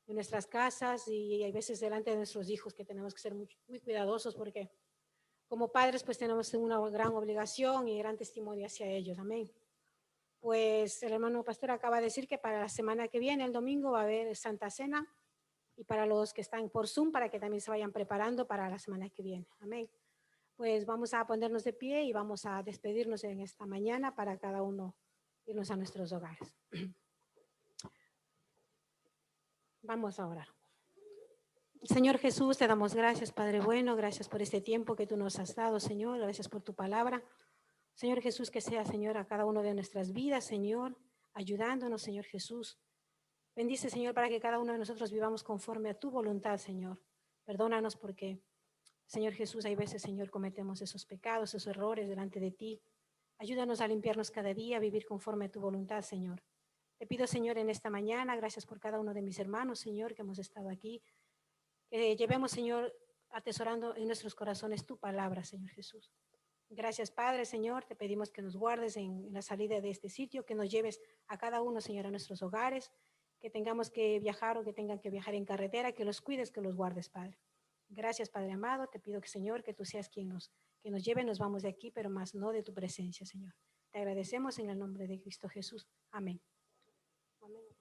en nuestras casas y hay veces delante de nuestros hijos que tenemos que ser muy cuidadosos porque como padres pues tenemos una gran obligación y gran testimonio hacia ellos. Amén. Pues el hermano pastor acaba de decir que para la semana que viene, el domingo, va a haber Santa Cena y para los que están por Zoom, para que también se vayan preparando para la semana que viene. Amén. Pues vamos a ponernos de pie y vamos a despedirnos en esta mañana para cada uno irnos a nuestros hogares. Vamos a orar. Señor Jesús, te damos gracias, Padre bueno, gracias por este tiempo que tú nos has dado, Señor, gracias por tu palabra. Señor Jesús, que sea, Señor, a cada uno de nuestras vidas, Señor, ayudándonos, Señor Jesús. Bendice, Señor, para que cada uno de nosotros vivamos conforme a tu voluntad, Señor. Perdónanos porque, Señor Jesús, hay veces, Señor, cometemos esos pecados, esos errores delante de ti. Ayúdanos a limpiarnos cada día, a vivir conforme a tu voluntad, Señor. Te pido, Señor, en esta mañana, gracias por cada uno de mis hermanos, Señor, que hemos estado aquí. Que llevemos, Señor, atesorando en nuestros corazones tu palabra, Señor Jesús. Gracias, Padre, Señor, te pedimos que nos guardes en la salida de este sitio, que nos lleves a cada uno, Señor, a nuestros hogares, que tengamos que viajar o que tengan que viajar en carretera, que los cuides, que los guardes, Padre. Gracias, Padre amado, te pido que, Señor, que tú seas quien nos lleve, nos vamos de aquí, pero más no de tu presencia, Señor. Te agradecemos en el nombre de Cristo Jesús. Amén. Amén.